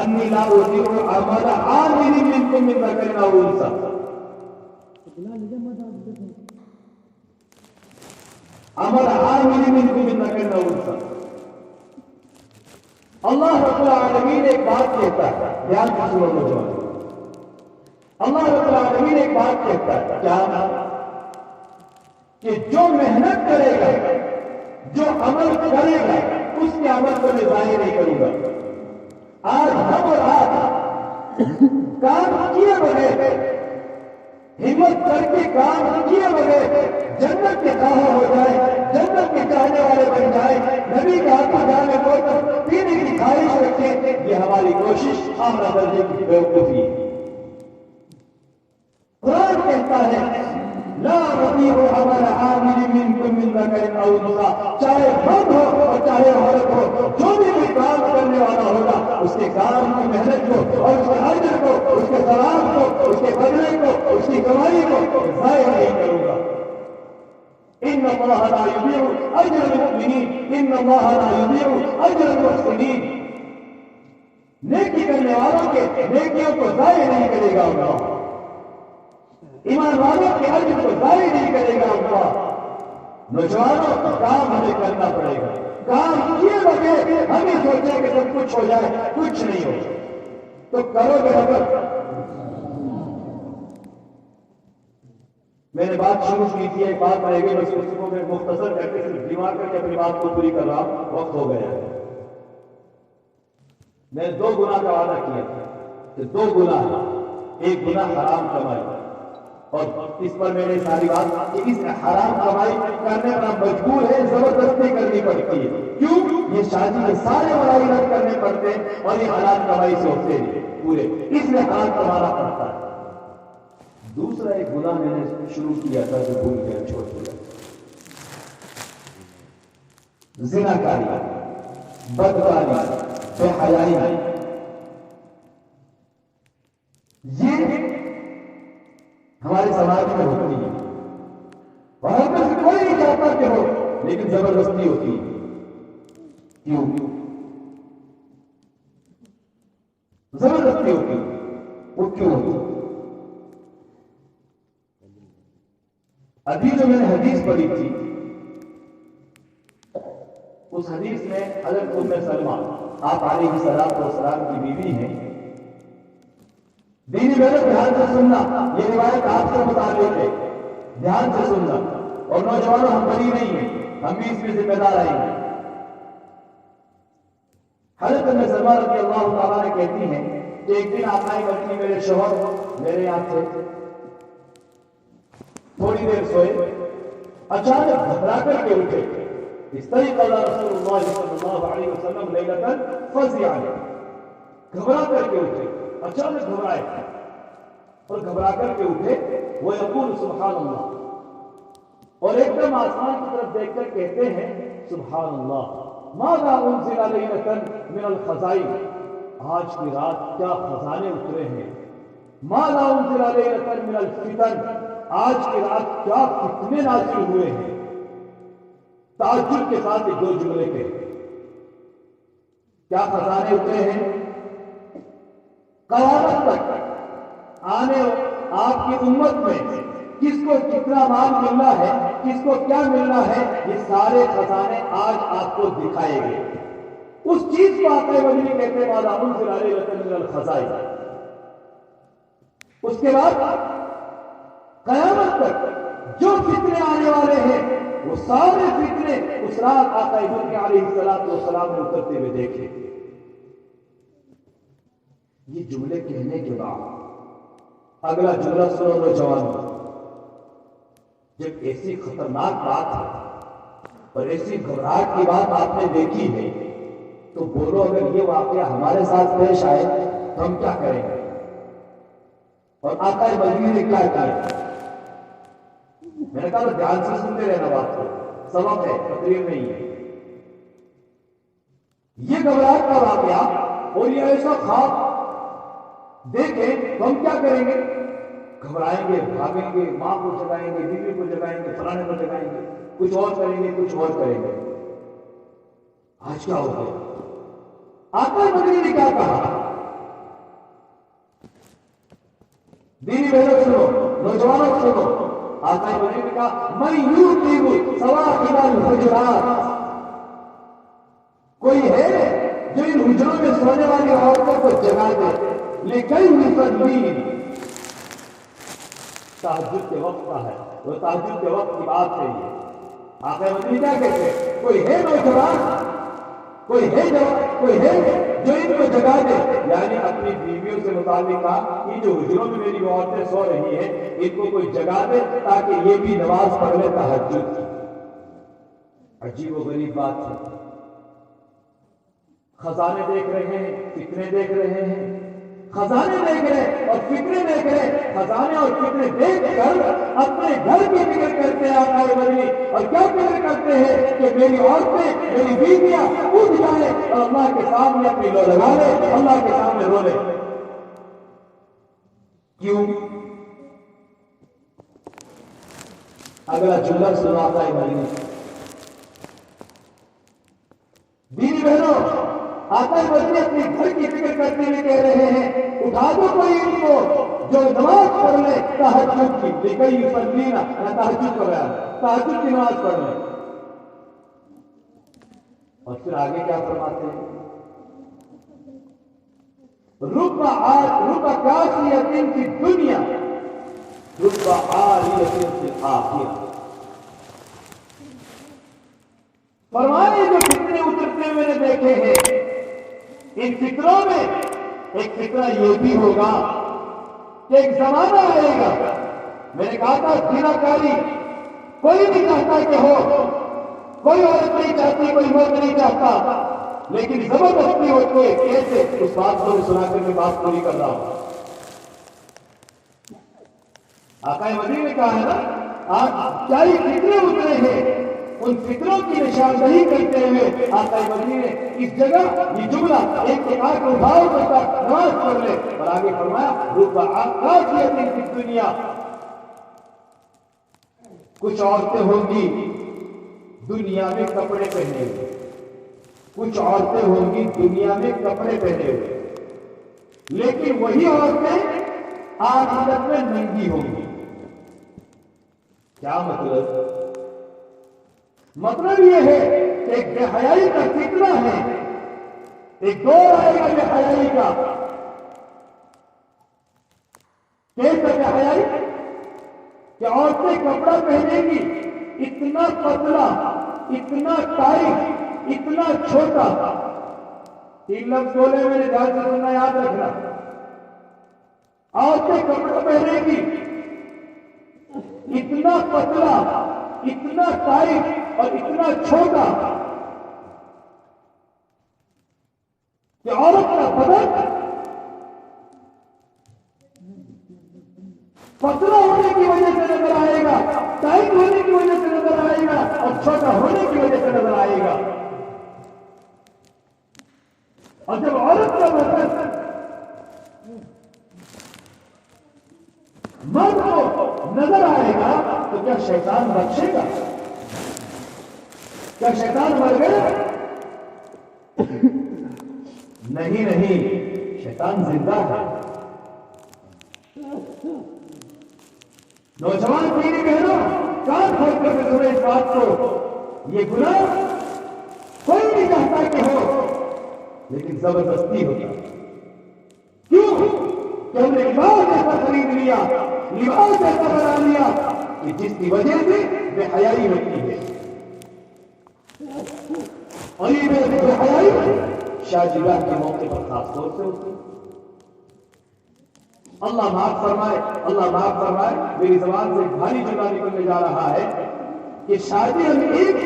انی لا اضیع عمل عامل منکم من ذکر او انثى۔ عمل عامل منکم من ذکر او انثى، اللہ رب العالمین ایک بات کہتا ہے، دھیان سے سنو نوجوان، اللہ رب العالمین ایک بات کہتا ہے، کیا؟ کہ جو محنت کرے گا، جو عمل کرے گا، اس کے عمل کو میں ضائع نہیں کروں گا۔ آج ہم اور آپ کام کیے بغیر، ہمت کر کے کام کیے بغیر جنت کے خواہاں ہو جائے، جنت کے چاہنے والے بن جائے، نبی کے ہاتھوں جانے کو پینے کی خواہش رکھے، یہ ہماری کوشش اعلیٰ درجے کی بیوقوفی ہے۔ قرآن کہتا ہے لا اضیع عمل عامل منکم من ذکر او انثى، چاہے مرد ہو اور چاہے عورت ہو، جو بھی کام کرنے والا ہوگا اس کے کام کی محنت کو اور اس کے اجر کو، اس کے ثواب کو، اس کے بدلے کو، اس کی کمائی کو ضائع نہیں کروں گا۔ ان اللہ لا یضیع اجر المؤمنین، ان اللہ لا یضیع اجر المحسنین، نیکی کرنے والوں کے نیکیوں کو ضائع نہیں کرے گا اللہ، ایمان والوں کے اجر کو ضائع نہیں کرے گا اللہ۔ نوجوانوں کام ہمیں کرنا پڑے گا، کام کیے بغیر ہم ہی سوچیں کہ سب کچھ ہو جائے، کچھ نہیں ہو تو کرو گے اگر۔ میں نے بات شروع کی تھی، ایک بات رہ گئی، بس اس کو میں مختصر کر کے صرف دماغ کر کے اپنی بات کو پوری کر رہا ہوں، وقت ہو گیا ہے۔ میں نے 2 گناہ کا وعدہ کیا کہ 2 گناہ، ایک گناہ حرام کمائی، اور اس پر میں نے ساری بات کہ اس حرام کمائی کرنے پر مجبور ہے، زبردستی کرنی پڑتی ہے۔ کیوں؟ یہ شادی کے سارے مراحل رد کرنے پڑتے ہیں اور یہ حلال کمائی سے ہوتے ہیں پورے، اس لیے حرام کمانا پڑتا ہے۔ دوسرا ایک گناہ میں نے شروع کیا تھا جو بھول گیا، چھوڑ دیا، زناکاری، بدکاری، بے حیائی، یہ ہمارے سماج میں ہوتی ہے اور ہم میں سے کوئی نہیں چاہتا کہ ہو، لیکن زبردستی ہوتی ہے۔ کیوں؟ زبردستی ہوتی ہے، وہ کیوں ہوتی؟ ابھی جو میں نے حدیث پڑھی تھی، اس حدیث میں حضرت ام سلمہ آپ علیہ السلام کی بیوی ہیں. دینی بہنوں دھیان سے سننا، یہ روایت آپ سے متعلق ہے، دھیان سے سننا. اور نوجوانوں ہم بری نہیں ہیں، ہم بھی اس میں ذمہ دار آئیں گے. حضرت ام سلمہ رضی اللہ تعالیٰ نے کہتی ہیں کہ ایک دن آقا مدنی میرے شوہر میرے یہاں تھے، تھوڑی دیر سوئے، اچانک گھبرا کر کے اٹھے. استيقظ رسول الله صلی اللہ علیہ وسلم لیلۃ فزعا، گھبرا کر کے اٹھے، اچانک گھبرائے اور گھبرا کر کے اٹھے. وہ یقول سبحان اللہ، اور ایک دم آسمان کی طرف دیکھ کر کہتے ہیں سبحان اللہ، ماذا انزل لیلۃ من الخزائن، آج کی رات کیا خزانے اترے ہیں. ماذا انزل لیلۃ من الفتن، آج کی رات کیا فتنے نازل ہوئے ہیں. تعجب کے ساتھ دو جملے کے کیا خزانے اترے ہیں. قیامت تک آنے آپ کی امت میں کس کو کتنا مال ملنا ہے، کس کو کیا ملنا ہے، یہ سارے خزانے آج آپ کو دکھائے گئے. اس چیز کو آقا مدنی کہتے ہیں ماذا انزل لیلۃ من الخزائن. اس کے بعد قیامت تک جو فتنے آنے والے ہیں وہ سارے فتنے اس رات آقا مدنی علیہ السلام نے اترتے ہوئے دیکھے. یہ جملے کہنے کے بعد اگلا جملہ سنو نوجوانوں. جب ایسی خطرناک بات ہے اور ایسی گھبراہٹ کی بات آپ نے دیکھی ہے تو بولو اگر یہ واقعہ ہمارے ساتھ پیش آئے تو ہم کیا کریں گے. اور آقا مدنی نے کیا کیا؟ میں نے کہا دھیان سے سنتے رہنا، بات کو سبق ہے، تقریر نہیں ہے. یہ گھبراہٹ کا واقعہ اور یہ ایسا خواب دیکھیں تو ہم کیا کریں گے؟ گھبرائیں گے، بھاگیں گے، ماں کو جگائیں گے، بیوی کو جگائیں گے، فلانے کو جگائیں گے، کچھ اور کریں گے، کچھ اور کریں گے. آج کیا ہو گیا؟ آقا مدنی نے کیا کہا؟ دینی بہنوں سنو، نوجوانوں سنو. آقا مدنی نے کہا من یوقظ صواحب الحجرات، کوئی ہے جو ان حجروں میں سونے والی عورتوں کو جگا دے. لیکن یصلین، تہجد کے وقت کا ہے، وہ تہجد کے وقت کی بات ہے. یہ آقا مدنی کیا کہتے ہیں؟ کوئی ہے نوجوان، کوئی ہے جو ان کو جگا دے. یعنی اپنی بیویوں سے متعلق کہا کہ جو حجروں میں میری عورتیں سو رہی ہیں ان کو کوئی جگا دے تاکہ یہ بھی نماز پڑھ لے تہجد کی. عجیب و غریب بات ہے. خزانے دیکھ رہے ہیں، فتنے دیکھ رہے ہیں، خزانے دیکھ رہے اور فتنے دیکھ رہے. خزانے اور فتنے دیکھ کر اپنے گھر کی فکر کرتے ہیں آقا مدنی. اور کیا فکر کرتے ہیں کہ میری عورتیں، میری بیویاں اٹھ جائیں اور اللہ کے سامنے اپنی لو لگا لے، اللہ کے سامنے رو لے. کیوں؟ اگلا جملہ سنا آقا مدنی. دینی بہنوں، آقا مدنی اپنے گھر کی فکر کرتے ہوئے کہہ رہے ہیں اٹھا دو کوئی ان کو جو نماز پڑھ لے تہجد کی. لیکن یصلین، میں تہجد کر رہا ہوں، تہجد کی نماز پڑھ لے. اور پھر آگے کیا فرماتے ہیں؟ رب کاسیۃ فی الدنیا رب عاریۃ فی الآخرہ. فرمانے جو فتنے اترتے ہوئے نے دیکھے ہیں، ان فطروں میں ایک فطرہ یہ بھی ہوگا کہ ایک زمانہ آئے گا. میں نے کہا تھا زنا کاری کوئی نہیں چاہتا کہ ہو، کوئی عورت نہیں چاہتی، کوئی مرد نہیں چاہتا، لیکن زبردستی ہوتی ہے. کیسے؟ اس بات کو سنا کر میں بات پوری کر رہا ہوں. آقا مدنی نے کہا ہے نا آج کیا ہی فتنے اترے ہیں، ان فطروں کی نشاندہی کرتے ہوئے آقا مدنی نے اس جگہ یہ جملہ ایک آنکھ اٹھاؤ کرتا نماز پڑھ لے. اور آگے فرمایا رب کاسیۃ فی الدنیا، کچھ عورتیں ہوں گی دنیا میں کپڑے پہنے ہوئے، کچھ عورتیں ہوں گی دنیا میں کپڑے پہنے ہوئے. لیکن وہی عورتیں آخرت میں ننگی ہوں گی. کیا مطلب یہ ہے کہ ایک بے حیائی کا فتنہ ہے، ایک دور آئے گا بے حیائی کا. کیسے بے حیائی کہ عورتیں کپڑا پہنیں گی اتنا پتلا، اتنا ٹائٹ، اتنا چھوٹا. 3 لفظ بولے میں نے دھیان سے سننا، یاد رکھنا. عورتیں کپڑا پہنے گی اتنا پتلا، اتنا ٹائٹ اور اتنا چھوٹا کہ عورت کا بدن پتلا ہونے کی وجہ سے نظر آئے گا، ٹائٹ ہونے کی وجہ سے نظر آئے گا اور چھوٹا ہونے کی وجہ سے نظر آئے گا. اور جب عورت کا بدن مرد کو نظر آئے گا تو کیا شیطان بخشے گا؟ کیا شیطان مر گیا؟ نہیں، شیطان زندہ ہے. نوجوان پیڑھی بہنوں، کان کھول کر کے سنیں اس بات کو. یہ گناہ کوئی نہیں چاہتا کہ ہو، لیکن زبردستی ہوتا. کیوں کہ ہم نے لباس ایسا خرید لیا، لباس ایسا بنا لیا کہ جس کی وجہ سے بے حیائی ہوتی ہے. اور یہ بے حیائی شادی بیاہ کے موقع پر خاص طور سے ہوتی ہے. اللہ معاف فرمائے، اللہ معاف فرمائے. میری زبان سے بھاری جملہ نکلنے جا رہا ہے کہ شادی ہم ایک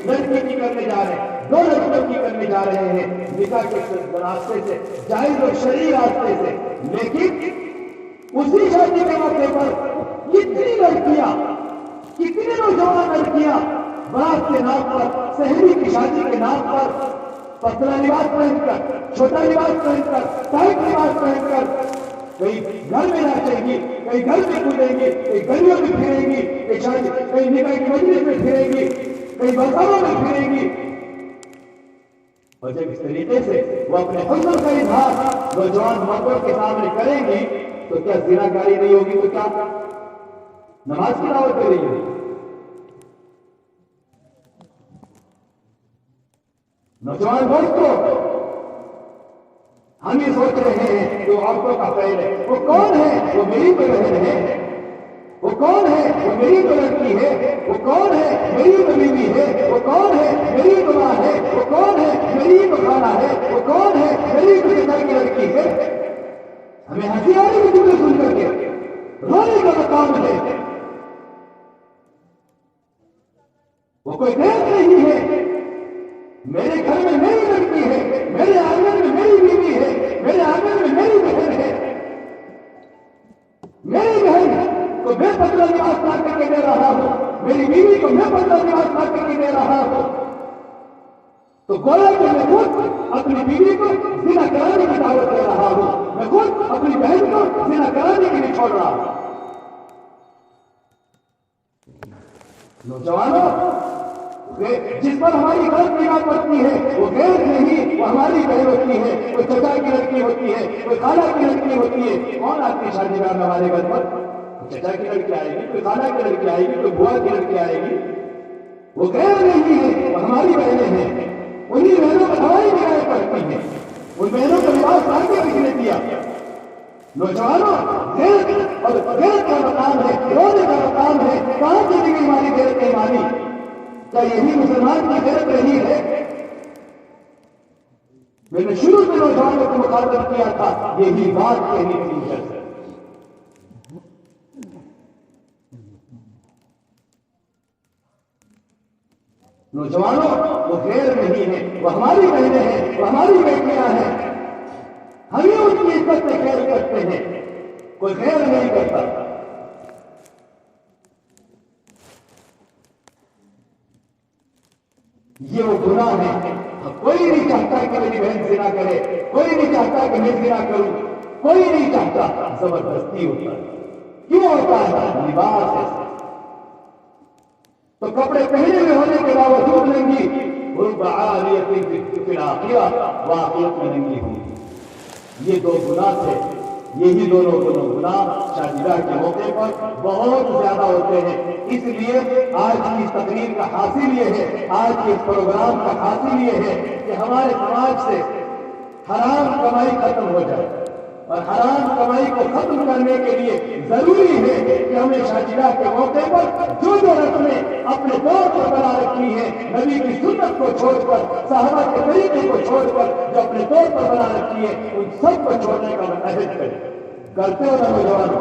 لڑکی کی کرنے جا رہے ہیں، 2 لڑکیوں کی کرنے جا رہے ہیں نکاح کے راستے سے، جائز اور شرعی راستے سے. لیکن اسی شادی کے موقع پر کتنی لڑکیاں، کتنی نوجوان لڑکیاں بارات کے نام پر، سہیلی کی شادی کے نام پر پتلا لباس پہن کر، چھوٹا لباس پہن کر، ٹائٹ لباس پہن کر کہیں گھر میں ناچیں گی، کہیں گھر میں کودیں گی، کہیں گلیوں میں پھریں گی، کہیں نکاح کی مجلس میں پھریں گی، کہیں برساتوں میں پھریں گی. اور جب اس طریقے سے وہ اپنے حسن کا اظہار نوجوان مردوں کے سامنے کریں گی تو کیا زنا کاری نہیں ہوگی؟ تو کیا نماز کی دعوت دے رہی ہوگی؟ نوجوان دوستوں، ہم یہ سوچ رہے ہیں کہ وہ عورتوں کا فعل ہے. وہ کون ہے؟ وہ میری تو بہن ہے. وہ کون ہے؟ وہ میری تو لڑکی ہے. وہ کون ہے؟ میری تو بیوی ہے. وہ کون ہے؟ میری تو ماں ہے. وہ کون ہے؟ میری تو خالہ ہے. وہ کون ہے؟ میری تو چچا کی لڑکی ہے. ہمیں ہنسی آ رہی ہے سن کر کے، رونے کا مقام ہے. وہ کوئی دیکھ نہیں ہے. میرے گھر میں میری لڑکی ہے، میرے آنگن میں میری بیوی ہے، میرے آنگن میں میری بہن ہے. میری بہن کو میں پتلا لباس لا کر کے دے رہا ہوں، میری بیوی کو میں پتلا لباس لا کر کے دے رہا ہوں. تو گویا کہ میں خود اپنی بیوی کو زنا کرانے کی دعوت دے رہا ہوں، میں خود اپنی بہن کو زنا کرانے کے لیے چھوڑ رہا ہوں. نوجوانوں، جس پر ہماری غلط نگاہ پڑتی ہے وہ غیر نہیں، وہ ہماری بہن ہوتی ہے، وہ چچا کی لڑکی ہوتی ہے، وہ خالہ کی لڑکی ہوتی ہے. کون آتی ہے شادی بیاہ میں ہمارے گھر پر؟ چچا کی لڑکی آئے گی، کوئی خالہ کی لڑکی آئے گی، کوئی بوا کی لڑکی آئے گی. وہ غیر نہیں ہے، وہ ہماری بہنیں ہیں. انہیں بہنوں پر ہماری نگاہیں پڑتی ہیں. ان بہنوں کو لباس لا کے کس نے دیا؟ نوجوانوں، غیر اور غیر کا مقام ہے، رونے کا مقام ہے. کہاں چلی گئی ہماری غیرت ایمانی؟ کیا یہی مسلمان کی غیرت رہی ہے؟ میں نے شروع میں نوجوانوں کو مخاطب کیا تھا، یہی بات کہنی تھی. نوجوانوں، وہ غیر نہیں ہے، وہ ہماری بہنیں ہیں، وہ ہماری بیٹیاں ہیں. ہم ہی ان کی عزت سے خیر کرتے ہیں، کوئی خیر نہیں کرتا. یہ وہ گناہ ہے. کوئی نہیں چاہتا کہ میری بہن زنا کرے، کوئی نہیں چاہتا کہ میں زنا کروں، کوئی نہیں چاہتا. زبردستی ہوتا ہے. کیوں ہوتا ہے؟ لباس ہے. تو کپڑے پہنے ہوئے ہونے کے باوجود ننگی، واقعیت میں ننگی ہوئی. یہ دو گناہ تھے، یہی دونوں گناہ شاہجہاں کے موقع پر بہت زیادہ ہوتے ہیں۔ اس لیے آج کی تقریر کا حاصل یہ ہے، آج کے پروگرام کا حاصل یہ ہے کہ ہمارے سماج سے حرام کمائی ختم ہو جائے، اور حرام کمائی کو ختم کرنے کے لیے ضروری ہے کہ ہمیں شاہجہاں کے موقع پر جو رسمیں اپنے طور پر بنا رکھی ہیں، نبی کی سنت کو چھوڑ کر، صحابہ کے طریقے کو چھوڑ کر جو اپنے طور پر بنا رکھی ہے، ان سب کو چھوڑنے کا عہد کرتے ہو نوجوان۔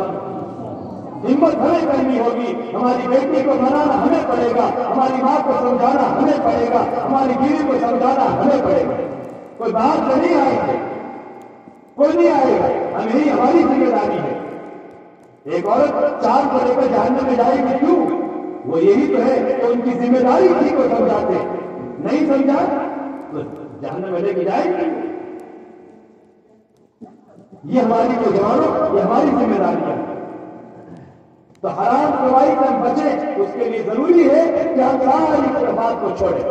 ہمت ہمیں کرنی ہوگی، ہماری بیٹی کو منانا ہمیں پڑے گا، ہماری ماں کو سمجھانا ہمیں پڑے گا، ہماری بیوی کو سمجھانا ہمیں پڑے گا۔ کوئی باہر سے نہیں آئے گا، کوئی نہیں آئے گا، ہمیں ہی ہماری ذمہ داری ہے۔ ایک عورت چار کو لے کر جہنم میں جائے گی، کیوں؟ وہ یہی تو ہے کہ ان کی ذمہ داری تھی کو سمجھاتے، نہیں سمجھا تو جہنم میں لے کے جائے گی۔ یہ ہماری نوجوانوں، یہ ہماری ذمہ داری ہے۔ تو حرام کمائی سے ہم بچیں، اس کے لیے ضروری ہے کہ ہم ساری خرافات کو چھوڑیں،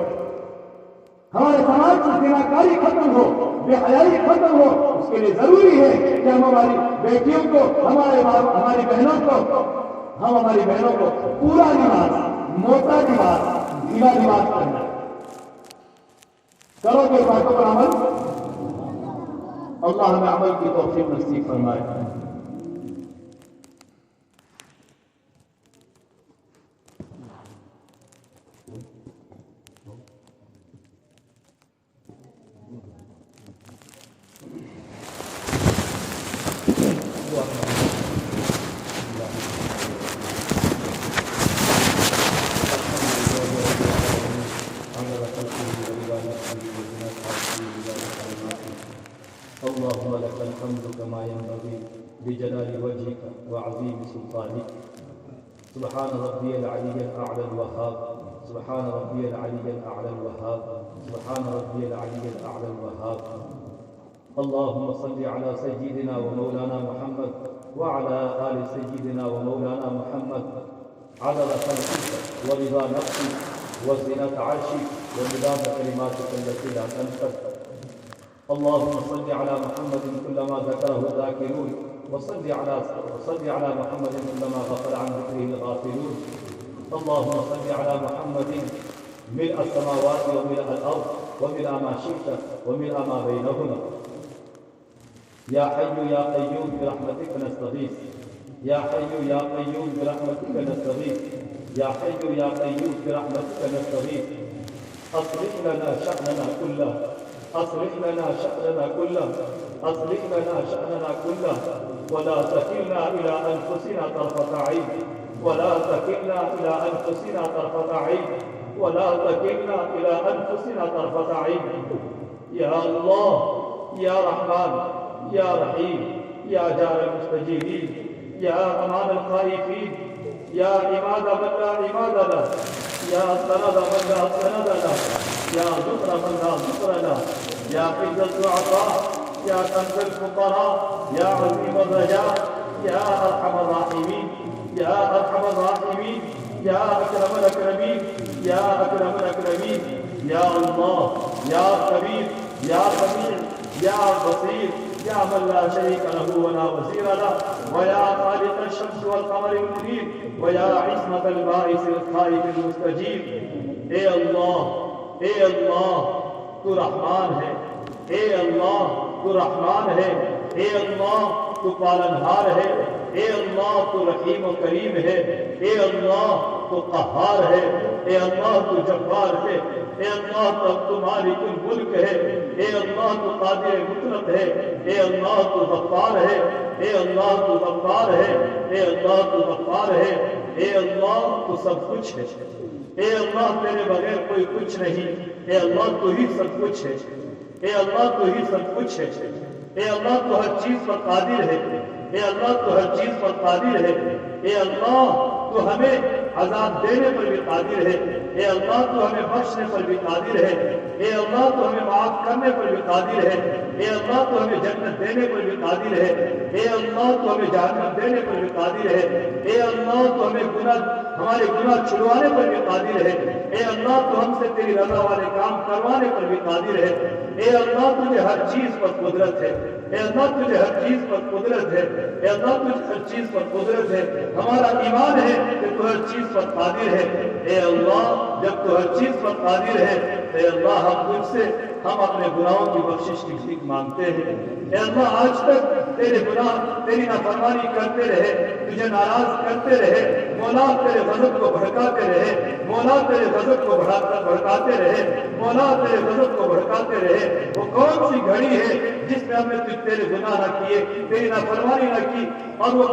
ہمارے سماج سے زناکاری ختم ہو، بے حیائی ختم ہو۔ اس کے لیے ضروری ہے کہ ہم ہماری بیٹیوں کو، ہماری بہنوں کو پورا لباس، موٹا لباس، ڈھیلا لباس کرنا۔ کرو گے باتوں پر عمل، اللہ ہمیں عمل کی توفیق نصیب فرمائے۔ اللهم لك الحمد كما ينبغي بجلال وجهك وعظيم سلطانك. سبحان ربي العلي الأعلى الوهاب، سبحان ربي العلي الأعلى الوهاب، سبحان ربي العلي الأعلى الوهاب. اللهم صل على سيدنا ومولانا محمد وعلى آل سيدنا ومولانا محمد عدد خلقك ورضا نفسك وزنة عرشك ومداد كلماتك التي لا تنفد. اللهم صل على محمد كلما ذكره الذاكرون، وصل على محمد كلما غفل عن ذكره الغافلون. اللهم صل على محمد ملء السماوات وملء الأرض وملء ما شئت وملء ما بينهما. يا حي يا قيوم برحمتك نستغيث، يا حي يا قيوم برحمتك نستغيث، يا حي يا قيوم برحمتك نستغيث. أصلح لنا شأننا كله، أصلح لنا شأننا كله، أصلح لنا شأننا كله، ولا تكلنا إلى أنفسنا طرفة عين، ولا تكلنا إلى أنفسنا طرفة عين، ولا تكلنا إلى أنفسنا طرفة عين. يا الله يا رحمن يا رحيم يا جار المستجيبين، يا أمان الخائفين، يا عماد من لا عماد له، يا سند من لا سند له، يا ذكر من لا ذكر له، يا عز الضعفاء، يا كنز الفقراء، يا عظيم الرجاء، يا أرحم الراحمين، يا أرحم الراحمين، يا أكرم الأكرمين، يا أكرم الأكرمين. يا الله يا كبير يا سميع يا بصير، يا من لا شريك له ولا وزير له، ويا خالق الشمس والقمر المنير، ويا عصمة البائس الخائف المستجيب. اے اللہ تو رحمان ہے، اے اللہ تو رحمان ہے، اے اللہ تو پالنہار ہے، اے اللہ تو رحیم و کریم ہے، اے اللہ تو قہار ہے، اے اللہ تو جبار ہے، اے اللہ تو مالک الملک ہے، اے اللہ تو قادر مطلق ہے، اے اللہ تو غفار ہے، اے اللہ تو غفار ہے، اے اللہ تو غفار ہے، اے اللہ تو سب کچھ ہے، اے اللہ تیرے بغیر کوئی کچھ نہیں، اے اللہ تو ہی سب کچھ ہے، اے اللہ تو ہی سب کچھ ہے، اے اللہ تو ہر چیز پر قادر ہے، اے اللہ تو ہر چیز پر قادر ہے، اے اللہ تو ہمیں عذاب دینے پر بھی قادر ہے، اے اللہ تو ہمیں بخشنے پر بھی قادر ہے، اے اللہ تو ہمیں معاف کرنے پر بھی قادر ہے، اے اللہ تو ہمیں جنت دینے پر بھی قادر ہے، اے اللہ تو ہمیں جہنم دینے پر بھی قادر ہے، اے اللہ تو ہمارے گناہ چھڑوانے پر بھی قادر ہے، اے اللہ تو ہم سے تیری رضا والے کام کروانے پر بھی قادر ہے، اے اللہ تجھے ہر چیز پر قدرت ہے، اے اللہ تجھے ہر چیز پر قدرت ہے، اے اللہ تجھے ہر چیز پر قدرت ہے، ہمارا ایمان ہے کہ تو ہر چیز پر قادر ہے، اے اللہ جب تو ہر چیز پر قادر ہے، اے اللہ ہم تجھ سے ہم اپنے گناہوں کی بخشش کی بھیک مانگتے ہیں، اے اللہ آج تک تیرے گناہ تیری نافرمانی کرتے رہے، تجھے ناراض کرتے رہے، مولا تیرے غضب کو بھڑکاتے رہے، مولا تیرے غضب کو بھڑکاتے رہے، مولا تیرے غضب کو بھڑکاتے رہے، وہ کون سی گھڑی ہے جس میں ہم نے تیرے گناہ نہ کیے، تیری نافرمانی نہ کی، اور وہ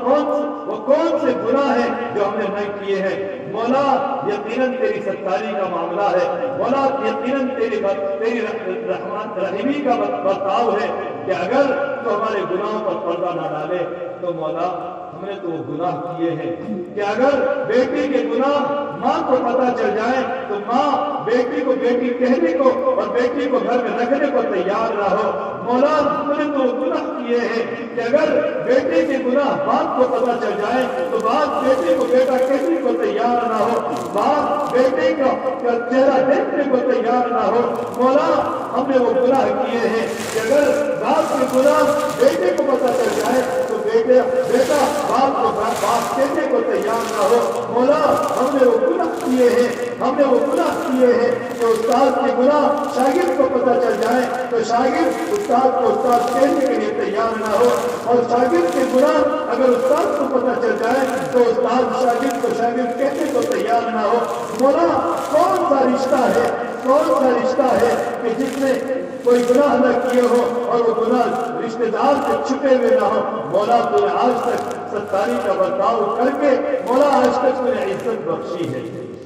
کون سے گناہ ہیں جو ہم نے نہ کیے ہیں، مولا یقیناً تیری ستاری کا معاملہ ہے، مولا یقیناً تیری رحمی کا برتاؤ ہے کہ اگر تو ہمارے گناہوں پر پردہ نہ ڈالے تو مولا ہم نے تو وہ گناہ کیے ہیں کہ اگر بیٹی کے گناہ ماں کو پتہ چل جائے تو ماں بیٹی کو بیٹی کہنے کو اور بیٹی کو گھر میں رکھنے کو تیار نہ ہو، مولا ہم نے تو وہ گناہ کیے ہیں کہ اگر بیٹے کے گناہ باپ کو پتہ چل جائے تو باپ بیٹے کو بیٹا کہنے کو تیار نہ ہو، باپ بیٹے کا چہرہ دیکھنے کو تیار نہ ہو، مولا ہم نے وہ گناہ کیے ہیں کہ اگر باپ کے گناہ بیٹے کو پتہ چل جائے تو بیٹا باپ کو باپ کہنے کو تیار نہ ہو، مولا ہم نے وہ گناہ کیے ہیں، ہم نے وہ گناہ کیے ہیں کہ استاد کے گناہ شاگرد کو پتہ چل جائے تو شاگرد استاد کو استاد کہنے کے لیے تیار نہ ہو، اور شاگرد کے گناہ اگر استاد کو پتہ چل جائے تو استاد شاگرد کو شاگرد کہنے کو تیار نہ ہو، مولا کون سا رشتہ ہے کہ جس میں کوئی گناہ نہ کیے ہو اور وہ گناہ رشتہ دار سے چھپے ہوئے نہ ہو، مولا تو نے آج تک ستاری کا برتاؤ کر کے مولا آج تک تو نے عزت بخشی ہے،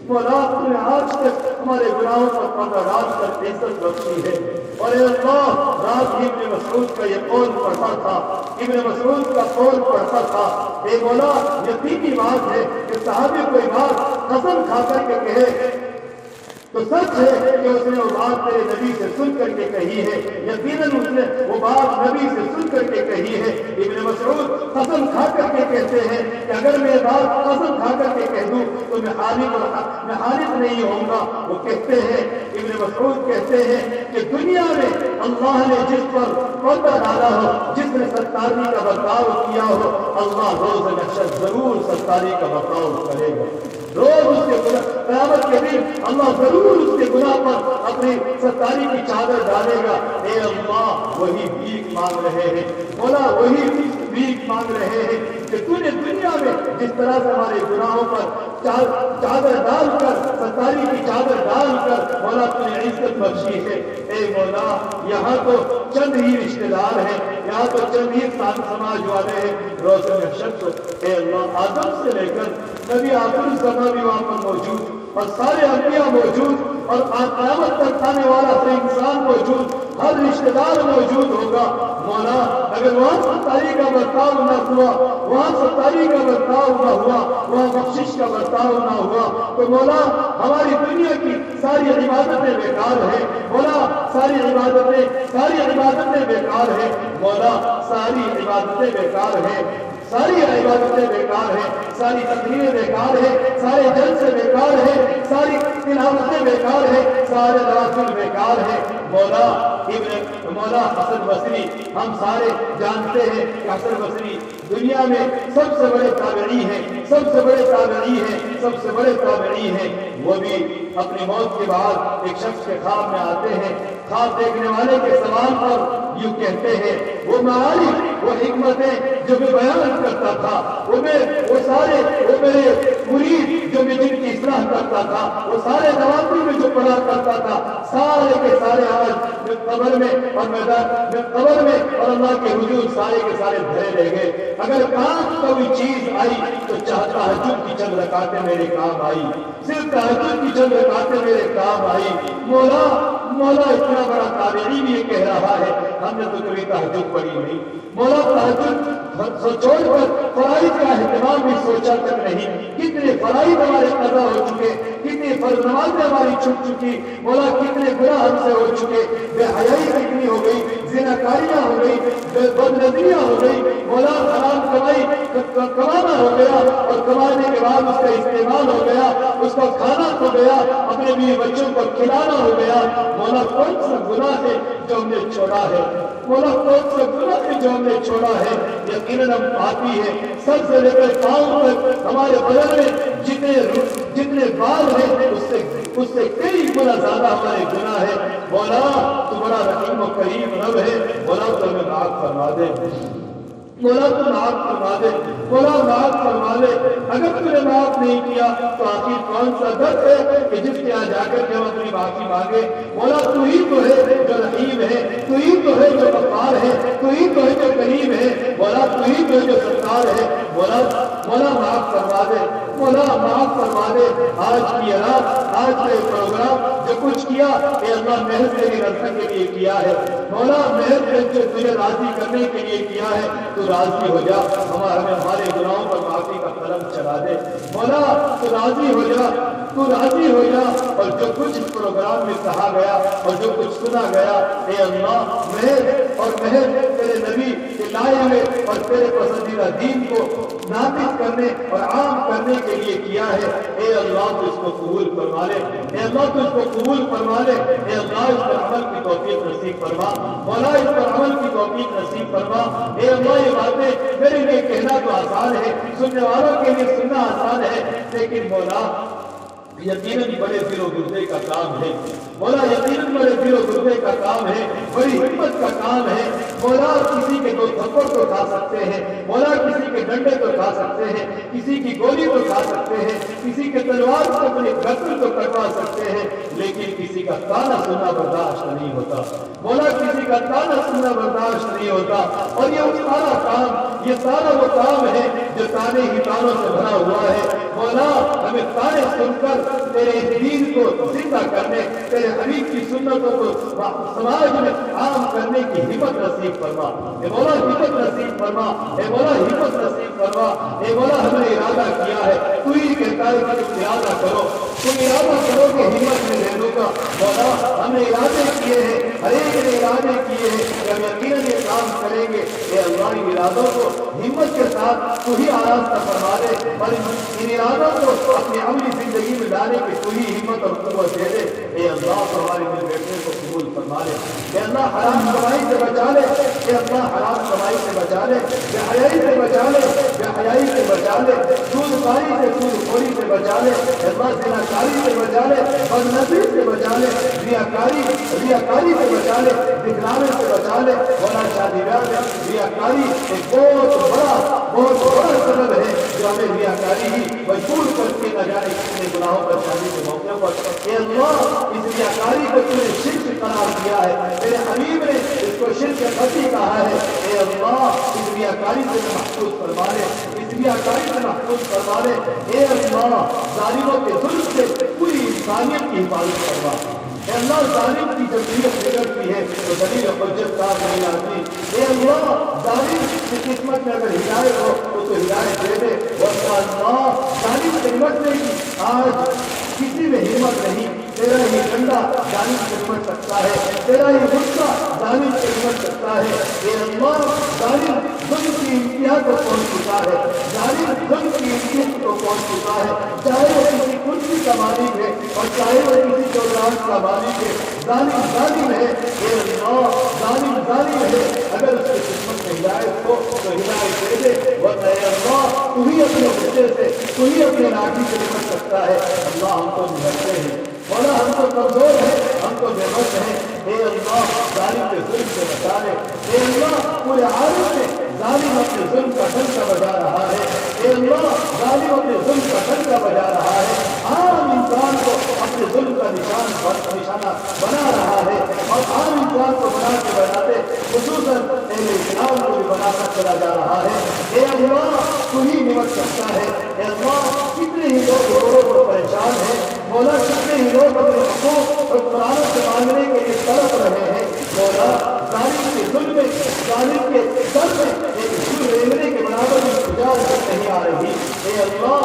مولا تو نے آج تک ہمارے گناہوں پر پردہ ڈال کر عزت بخشی ہے، اور اے اللہ رات ہی ابن مسعود کا یہ قول پڑھتا تھا، ابن مسعود کا قول پڑھتا تھا، اے مولا یقینی بات ہے کہ صحابی کوئی بات قسم کھا کر کے کہے تو سچ ہے کہ اس نے وہ بات تیرے نبی سے سن کر کے کہی ہے، یقیناً اس نے وہ بات نبی سے سن کر کے کہی ہے۔ ابن مسعود قسم کھا کر کے کہتے ہیں کہ اگر میں بات قسم کھا کر کے کہہ دوں تو میں حالف نہیں ہوں گا۔ وہ کہتے ہیں، ابن مسعود کہتے ہیں کہ دنیا میں اللہ نے جس پر پردہ ڈالا ہو، جس نے ستاری کا برتاؤ کیا ہو، اللہ روز محشر ضرور ستاری کا برتاؤ کرے گا، روز اس کے قیامت کے دن اللہ ضرور اس کے گناہ پر اپنی ستاری کی چادر ڈالے گا۔ اے اللہ وہی بھیک مانگ رہے ہیں، مولا وہی بھیک مانگ رہے ہیں کہ تو نے دنیا میں جس طرح سے ہمارے گناہوں پر چادر ڈال کر، ستاری کی چادر ڈال کر مولا تو نے عزت بخشی ہے۔ اے مولا یہاں تو چند ہی رشتے دار ہیں، یہاں تو چند ہی سماج والے ہیں، روز محشر تو اے اللہ آدم سے لے کر نبی آخر الزمان بھی وہاں پر موجود اور سارے انبیاء موجود اور قیامت تک آنے والا ہر انسان موجود، ہر رشتہ دار موجود ہوگا۔ مولا اگر وہاں ستاری کا برتاؤ نہ ہوا، وہاں ستاری کا برتاؤ نہ ہوا، وہاں بخشش کا برتاؤ نہ ہوا تو مولا ہماری دنیا کی ساری عبادتیں بیکار ہیں، مولا ساری عبادتیں بیکار ہیں، مولا ساری عبادتیں بیکار ہیں، ساری عبادتیں بیکار ہیں، ساری تقریریں بیکار ہیں، سارے جلسے بیکار ہیں، ساری تلاوتیں بیکار ہیں، سارے نوافل بیکار ہیں۔ مولا حسن بصری ہم سارے جانتے ہیں کہ حسن بصری دنیا میں سب سے بڑے تابعی ہیں، سب سے بڑے تابعی ہیں۔ وہ بھی اپنی موت کے بعد ایک شخص کے خواب میں آتے ہیں، خواب دیکھنے والے کے سوال پر یوں کہتے ہیں، وہ معارف، وہ حکمتیں جو میں بیان کرتا تھا، وہ میرے مرید جو میں جن کی اصلاح کرتا تھا، وہ سارے نوافل میں جو پڑھا کرتا تھا، سارے کے سارے آج قبر میں اور اللہ کے حضور سارے کے سارے دھرے رہ گئے۔ اگر کام کوئی چیز آئی تو تہجد کی چند رکعتیں میرے کام آئی، صرف تہجد کی چند رکعتیں میرے کام آئی۔ مولا مولا اتنا بڑا تابعی بھی یہ کہہ رہا ہے ہم نے تو کبھی تہجد پڑھی نہیں، مولا تہجد چھوڑ کر فرائض کا اہتمام بھی سوچا تک نہیں، کتنے فرائض ہمارے قضا ہو چکے، کتنی فرض نمازیں ہماری چھوٹ چکی، مولا کتنے گناہ ہم سے ہو چکے، بے حیائی کتنی ہو گئی، زناکاریاں ہو گئی، بد نظریاں ہو گئی، مولا حرام کمائی کمانا ہو گیا اور کمانے کے بعد اس کا استعمال ہو گیا، اس کو کھانا ہو گیا، اپنے بیوی بچوں کو کھلانا ہو گیا، مولا کون سا گناہ ہے جو ہم نے چھوڑا ہے، مولا کون سا گناہ ہے جو ہم نے چھوڑا ہے، یقیناً ہم پاپی ہیں، سر سے لے کر پاؤں تک ہمارے بدن میں جتنے بال ہیں اس سے کئی گنا زیادہ ہمارے گناہ ہے، مولا تو بڑا رحیم و کریم رب ہے، مولا تو ہمیں معاف فرما دے، مولا تو معاف فرما دے، مولا معاف فرما دے، اگر تو نے معاف نہیں کیا تو آخر کون سا درد ہے کہ جس کے یہاں جا کر کے ہم اپنی معافی مانگے، مولا تو ہی تو ہے جو رحیم ہے، تو ہی تو ہے جو غفار ہے، تو ہی تو ہے جو کریم ہے، مولا تو ہی تو ہے جو ستار ہے، مولا معاف فرما دے، مولا معاف فرما دے، آج کی رات آج کا یہ پروگرام جو کچھ کیا اے اللہ محض تیری رضا کے لیے کیا ہے، مولا محض جو تجھے راضی کرنے کے لیے کیا ہے، تو راضی ہو جا، ہمارے گناہوں پر معافی کا قلم چلا دے، مولا تو راضی ہو جا، تو راضی ہو جا، اور جو کچھ اس پروگرام میں کہا گیا اور جو کچھ سنا گیا اے اللہ محض تیرے نبی کے لائے ہوئے اور تیرے پسندیدہ دین کو نافذ کرنے اور عام کرنے کے لیے کیا ہے، اے اللہ تو اس کو قبول فرما لے، اے اللہ تو اس کو قبول فرما لے، اے اللہ اس پر عمل کی توفیق نصیب فرما، مولا اس پر عمل کی توفیق نصیب فرما، اے اللہ یہ باتیں میرے لیے کہنا تو آسان ہے، سننے والوں کے لیے سننا آسان ہے، لیکن مولا یقیناً بڑے دل و گردے کا کام ہے، مولا یقیناً بڑے دل و گردے کا کام ہے، بڑی ہمت کا کام ہے، مولا کسی کے دو تھپڑ تو کھا سکتے ہیں، مولا کسی کے ڈنڈے تو کھا سکتے ہیں، کسی کی گولی تو کھا سکتے ہیں، کسی کے تلوار سے اپنے گردن تو کٹوا سکتے ہیں، لیکن کسی کا تانا سننا برداشت نہیں ہوتا، مولا کسی کا تانا سننا برداشت نہیں ہوتا، اور یہ سارا کام یہ سارا وہ کام ہے جو تانے ہی تانوں سے بھرا ہوا ہے، مولا ہمیں تانے سن کر تیرے دین کو زندہ کرنے، تیرے حبیب کی سنتوں کو سماج میں عام کرنے کی ہمت نصیب فرما، اے مولا ہمت نصیب فرما، اے مولا ہمت نصیب فرما، اے مولا ہم نے ارادہ کیا ہے، تو ہی کہتا ہے کہ تم ارادہ کرو، تم ارادہ کرو کہ ہمت میں لے لوں گا، مولا ہم نے ارادے کیے ہیں، ہر ایک نے ارادے کیے ہیں کہ ہم یقیناً یہ کام کریں گے، اے اللہ ان ارادوں کو ہمت کے ساتھ تو ہی آراستہ فرما دے، اور ان ارادوں کو اپنی عملی زندگی میں لانے کی تو ہی ہمت اور قوت دے دے، اے اللہ ہمارے مل بیٹھنے کو قبول فرما لے، اے اللہ حرام کمائی سے بچا لے، اے اللہ حرام کمائی سے بچا لے، بے حیائی سے بچا لے، بے حیائی سے بچا لے، سود کاری سے سود خوری سے بچا لے، اے اللہ زناکاری سے بچا لے، بد نظری سے بچا لے، ریاکاری سے بچا لے، دکھلانے سے بچا لے، مولا شادی بیاہ میں ریاکاری ایک بہت بڑا سبب ہے جو ہمیں ریاکاری ہی مجبور کر کے نہ جانے کتنے گناہوں پر شادی کے موقع پر، اے اللہ اس ریاکاری کو تم نے شرک قرار دیا ہے، میرے حبیب نے اس کو شرک خفی کہا ہے، اے اللہ اس ریاکاری سے محفوظ فرما لے، اس ریاکاری سے محفوظ فرما لے، اے اللہ ظالموں کے ظلم سے پوری انسانیت کی حفاظت فرما، اے اللہ ظالم کی جب نیت بگڑتی ہے تو دلیل حجت کار نہیں آتی، اے اللہ ظالم کی قسمت میں اگر ہدایت ہو تو ہدایت دے دے، ورنہ اللہ ظالم سے نمٹنے کی آج کسی میں ہمت نہیں، تیرا ہی ڈنڈا ظالم سے نمٹ سکتا ہے، تیرا ہی غصہ ظالم سے نمٹ سکتا ہے، اے اللہ ظالم ظلم کی انتہا کو پہنچ چکا ہے، ظالم ظلم کی انتہا کو پہنچ چکا ہے، چاہے وہ کسی کرسی کا مالک ہے اور چاہے وہ کسی چودران کا مالک ہے، ظالم ہے، اے اللہ ظالم ہے، اگر اس کی قسمت میں ہدایت ہو تو ہدایت دے دے، ورنہ اے اللہ تو ہی اپنے غصے سے تو ہی اپنے لاٹھی سے نمٹ سکتا ہے، اللہ ہم کو نمٹتے ہیں، مولا ہم کو کمزور ہے، ہم کو بےبس ہے، اے اللہ ظالم کے ظلم سے بچا لے، اے اللہ پورے عالم میں ظالم اپنے ظلم کا ڈنکا بجا رہا ہے، اے اللہ ظالم اپنے ظلم کا ڈنکا بجا رہا ہے، عام انسان کو اپنے ظلم کا نشانہ بنا رہا ہے، اور عام انسان کو بناتے خصوصاً اہل اسلام کو بھی بناتا چلا جا رہا ہے، اے اللہ تو ہی نمٹ سکتا ہے، اے اللہ کتنے ہی لوگ روڈوں پر پریشان ہیں، مولا کتنے ہی لوگ اپنے حقوق حکمرانوں سے مانگنے کے لیے تڑپ رہے ہیں، مولا ظالم کے ظلم میں، ظالم کے سر میں ایک جھول ریگنے کے برابر بھی اجازت نہیں آ رہی۔ اے اللہ،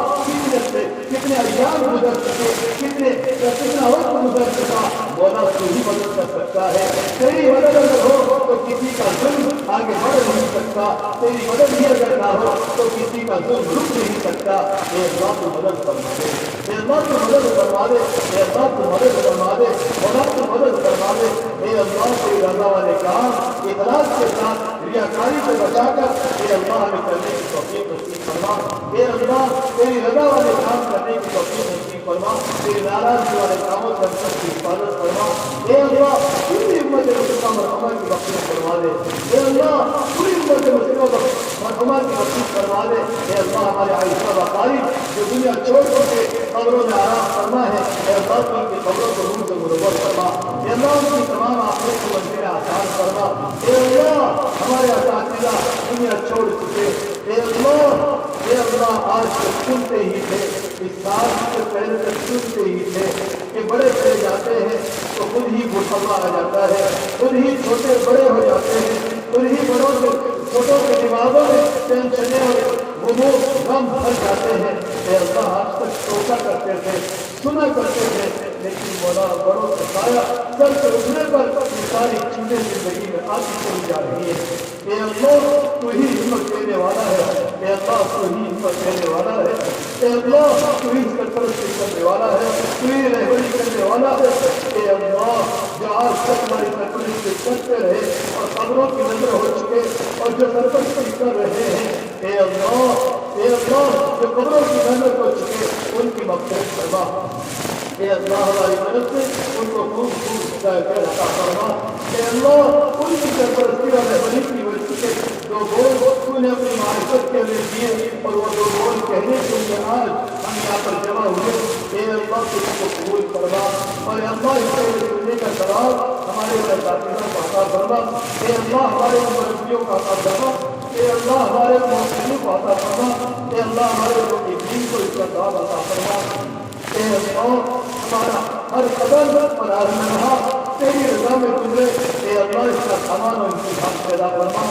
کتنے ایام گزر چکے، کتنا وقت گزر چکا، مولا تو ہی مدد کر سکتا ہے۔ تیری مدد اگر ہو تو کسی کا ظلم آگے بڑھ نہیں سکتا، تیری مدد ہی اگر نہ ہو تو کسی کا ظلم رک نہیں سکتا۔ اے اللہ تو مدد فرما دے، اے اللہ تو مدد فرما دے، اے اللہ تو مدد فرما دے، مولا تو مدد فرما دے۔ اے اللہ تیری رضا والے کام اخلاص کے ساتھ ریاکاری سے بچا کر اے اللہ ہمیں کرنے کی توفیق نصیب فرما۔ اے اللہ تیری رضا والے کام کرنے کی توفیق نصیب فرما، تیری ناراضگی والے کاموں سے ہم سب کی حفاظت فرما۔ اے اللہ پوری امت مسلمہ مرحومہ کی مغفرت فرما دے، اے اللہ پوری امت مسلمہ مرحومہ کی مغفرت فرما دے۔ اے اللہ ہمارے عائشہ و خالد جو دنیا چھوڑ کر کے قبروں میں آرام فرما ہے، اے اللہ تو ان کی قبروں کو روح سے منور فرما، اے اللہ ان کی تمام آخرت کو منزل آسان فرما۔ اے اللہ ہمارے اساتذہ دنیا چھوڑ چکے، اے اللہ آج تک سنتے ہی تھے، اس سال سے پہلے تک سنتے ہی تھے کہ بڑے بڑے جاتے ہیں تو خود ہی بڑھاپا آ جاتا ہے، خود ہی چھوٹے بڑے ہو جاتے ہیں، خود ہی بڑوں سے چھوٹوں کے دماغوں میں ٹینشنیں اور غم بھر جاتے ہیں۔ اے اللہ آج تک سوچا کرتے تھے، سنا کرتے تھے، لیکن مولا بڑوں سے سایہ سر سے اٹھنے پر یہ ساری چیزیں زندگی میں آتی چلی جا رہی ہیں۔ اے اللہ تو ہی ہمت دینے والا ہے، اے اللہ تو ہی ہمت دینے والا ہے، اے اللہ تو ہی سرپرستی کرنے والا ہے، تو ہی رہبری کرنے والا ہے۔ اے اللہ جو آج تک ہماری سرپرستی کرتے رہے اور قبروں کی نظر ہو چکے اور جو سرپرستی کر رہے ہیں، اے اللہ جو قبروں کی نظر ہو چکے ان کی مغفرت فرما۔ اے اللہ ہماری مدد سے ان کو خوب عطا فرما۔ اے اللہ ان کی سرپرستی اور رہبری کی وجہ سے جو بول تو نے اپنی معرفت کے لیے دیے اور وہ جو بول کہنے کے لیے آج ہم یہاں پر جمع ہوئے، اے اللہ تو ان کو قبول فرما، اور اے اللہ اس کے سننے کا ثواب ہمارے اساتذہ کو عطا فرما۔ اے اللہ ہمارے مربیوں کا عطا فرما، اے اللہ ہمارے محسنوں کو عطا فرما، اے اللہ ہمارے مقیمین کو اس کا ثواب عطا فرما۔ اے اللہ ہمارا ہر قدم اور ہر لمحہ تیری رضا میں گزرے، اے اللہ اس کا سامان اور انتظام پیدا فرما۔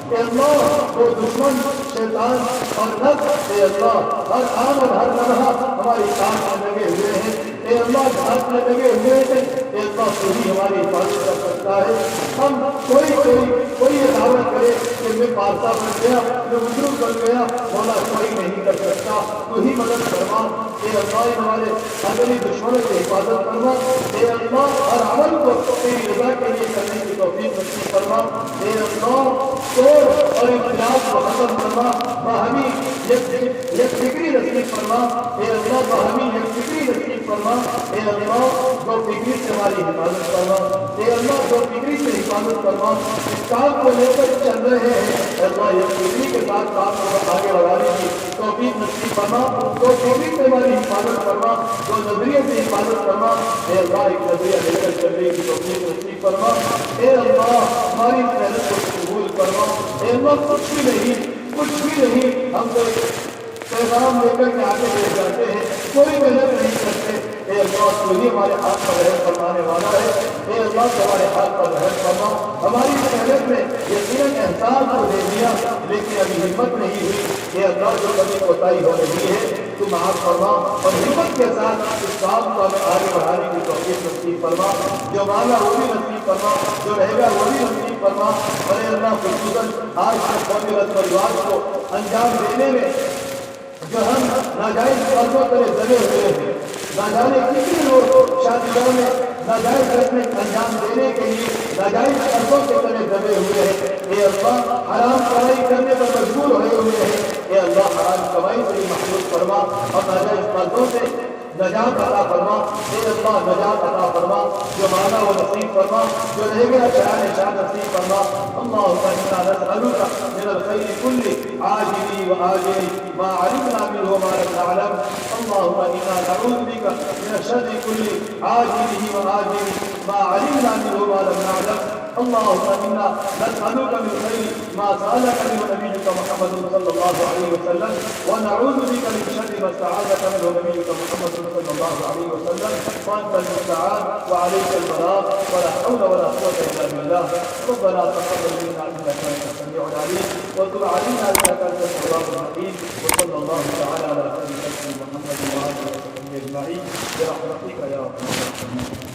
اے اللہ وہ دشمن شیطان اور نفس اے اللہ ہر آن اور ہر لمحہ ہماری کام میں لگے ہوئے ہیں، اے اللہ گھاس میں لگے ہوئے ہیں، اے اللہ تو ہی ہماری حفاظت کر سکتا ہے۔ ہم کوئی یہ دعویٰ کرے کہ میں پارسا بن گیا، میں بزرگ بن گیا، مولا کوئی نہیں کر سکتا، تو ہی مدد فرما۔ اے اللہ ہمارے اگلی دشمنوں کی حفاظت فرما، اے اللہ ہر عمل کو تیری رضا کے لیے کرنے کی توفیق نصیب فرما۔ اے اللہ توڑ اور اختلاف کو ختم فرما، باہمی یک فکری نصیب فرما، اے اللہ باہمی یک فکری نصیب فرما، اے اللہ دو فکری سے ہماری حفاظت فرما، اے اللہ دو فکری سے حفاظت فرما۔ اس کام کو لے کر چل رہے ہیں، اے اللہ یک فکری کے ساتھ کام کو آگے بڑھانے کی توفیق نصیب فرما، دو فکری سے ہماری حفاظت فرما، دو نظریے سے حفاظت فرما، اے اللہ ایک نظریہ لے کر چلنے کی توفیق نصیب فرما۔ اے اللہ ہماری محنت کو قبول فرما، اے اللہ کچھ بھی نہیں ہم تو پیغام لے کر کے آگے لے جاتے ہیں، کوئی محنت نہیں کرتے۔ اے اللہ تو ہی ہمارے ہاتھ پر رحم فرمانے والا ہے، اے اللہ تو ہمارے ہاتھ پر رحم فرما۔ ہماری محنت میں یقیناً احساس کو دے دیا لیکن ابھی ہمت نہیں ہوئی، اے اللہ جو کبھی کوتاہی ہو رہی ہے تو معاف فرما اور ہمت کے ساتھ اس کام کو ہمیں آگے بڑھانے کی توفیق نصیب فرما، جو مانا وہ بھی نصیب فرما، جو رہے گا وہ بھی نصیب فرما۔ اور اے اللہ خصوصاً آج کے قومی رسم و رواج کو انجام دینے میں جو ہم ناجائز قرضوں پر دبے ہوئے ہیں، نہ جانے کتنے لوگ شادیوں میں ناجائز رسمیں انجام دینے کے لیے ناجائز قرضوں کے تلے دبے ہوئے ہیں، اے اللہ حرام کمائی کرنے پر مجبور ہوئے ہوئے ہیں، اے اللہ حرام کمائی سے محفوظ فرما اور ناجائز قرضوں سے نجات عطا فرما، اے اللہ نجات عطا فرما، جو مانا وہ نصیب فرما، جو رہ گیا شان نصیب فرما۔ اللهم انا نسألك من الخير كله عاجله وآجله ما علمنا منه وما لم نعلم، اللهم انا نعوذ بك من الشر كله عاجله وآجله ما علمنا منه وما لم نعلم، اللهم انا نسالك من خير ما سالك منه نبيك محمد صلى الله عليه وسلم ونعوذ بك من شر ما استعاذك منه نبيك محمد صلى الله عليه وسلم وانت المستعان وعليك البلاغ ولا حول ولا قوه الا بالله. ربنا تقبل منا انك انت السميع العليم وتب علينا انك انت التواب الرحيم. وصلى الله تعالى على خير خلق محمد وعلى اله وصحبه اجمعين برحمتك يا ارحم الراحمين.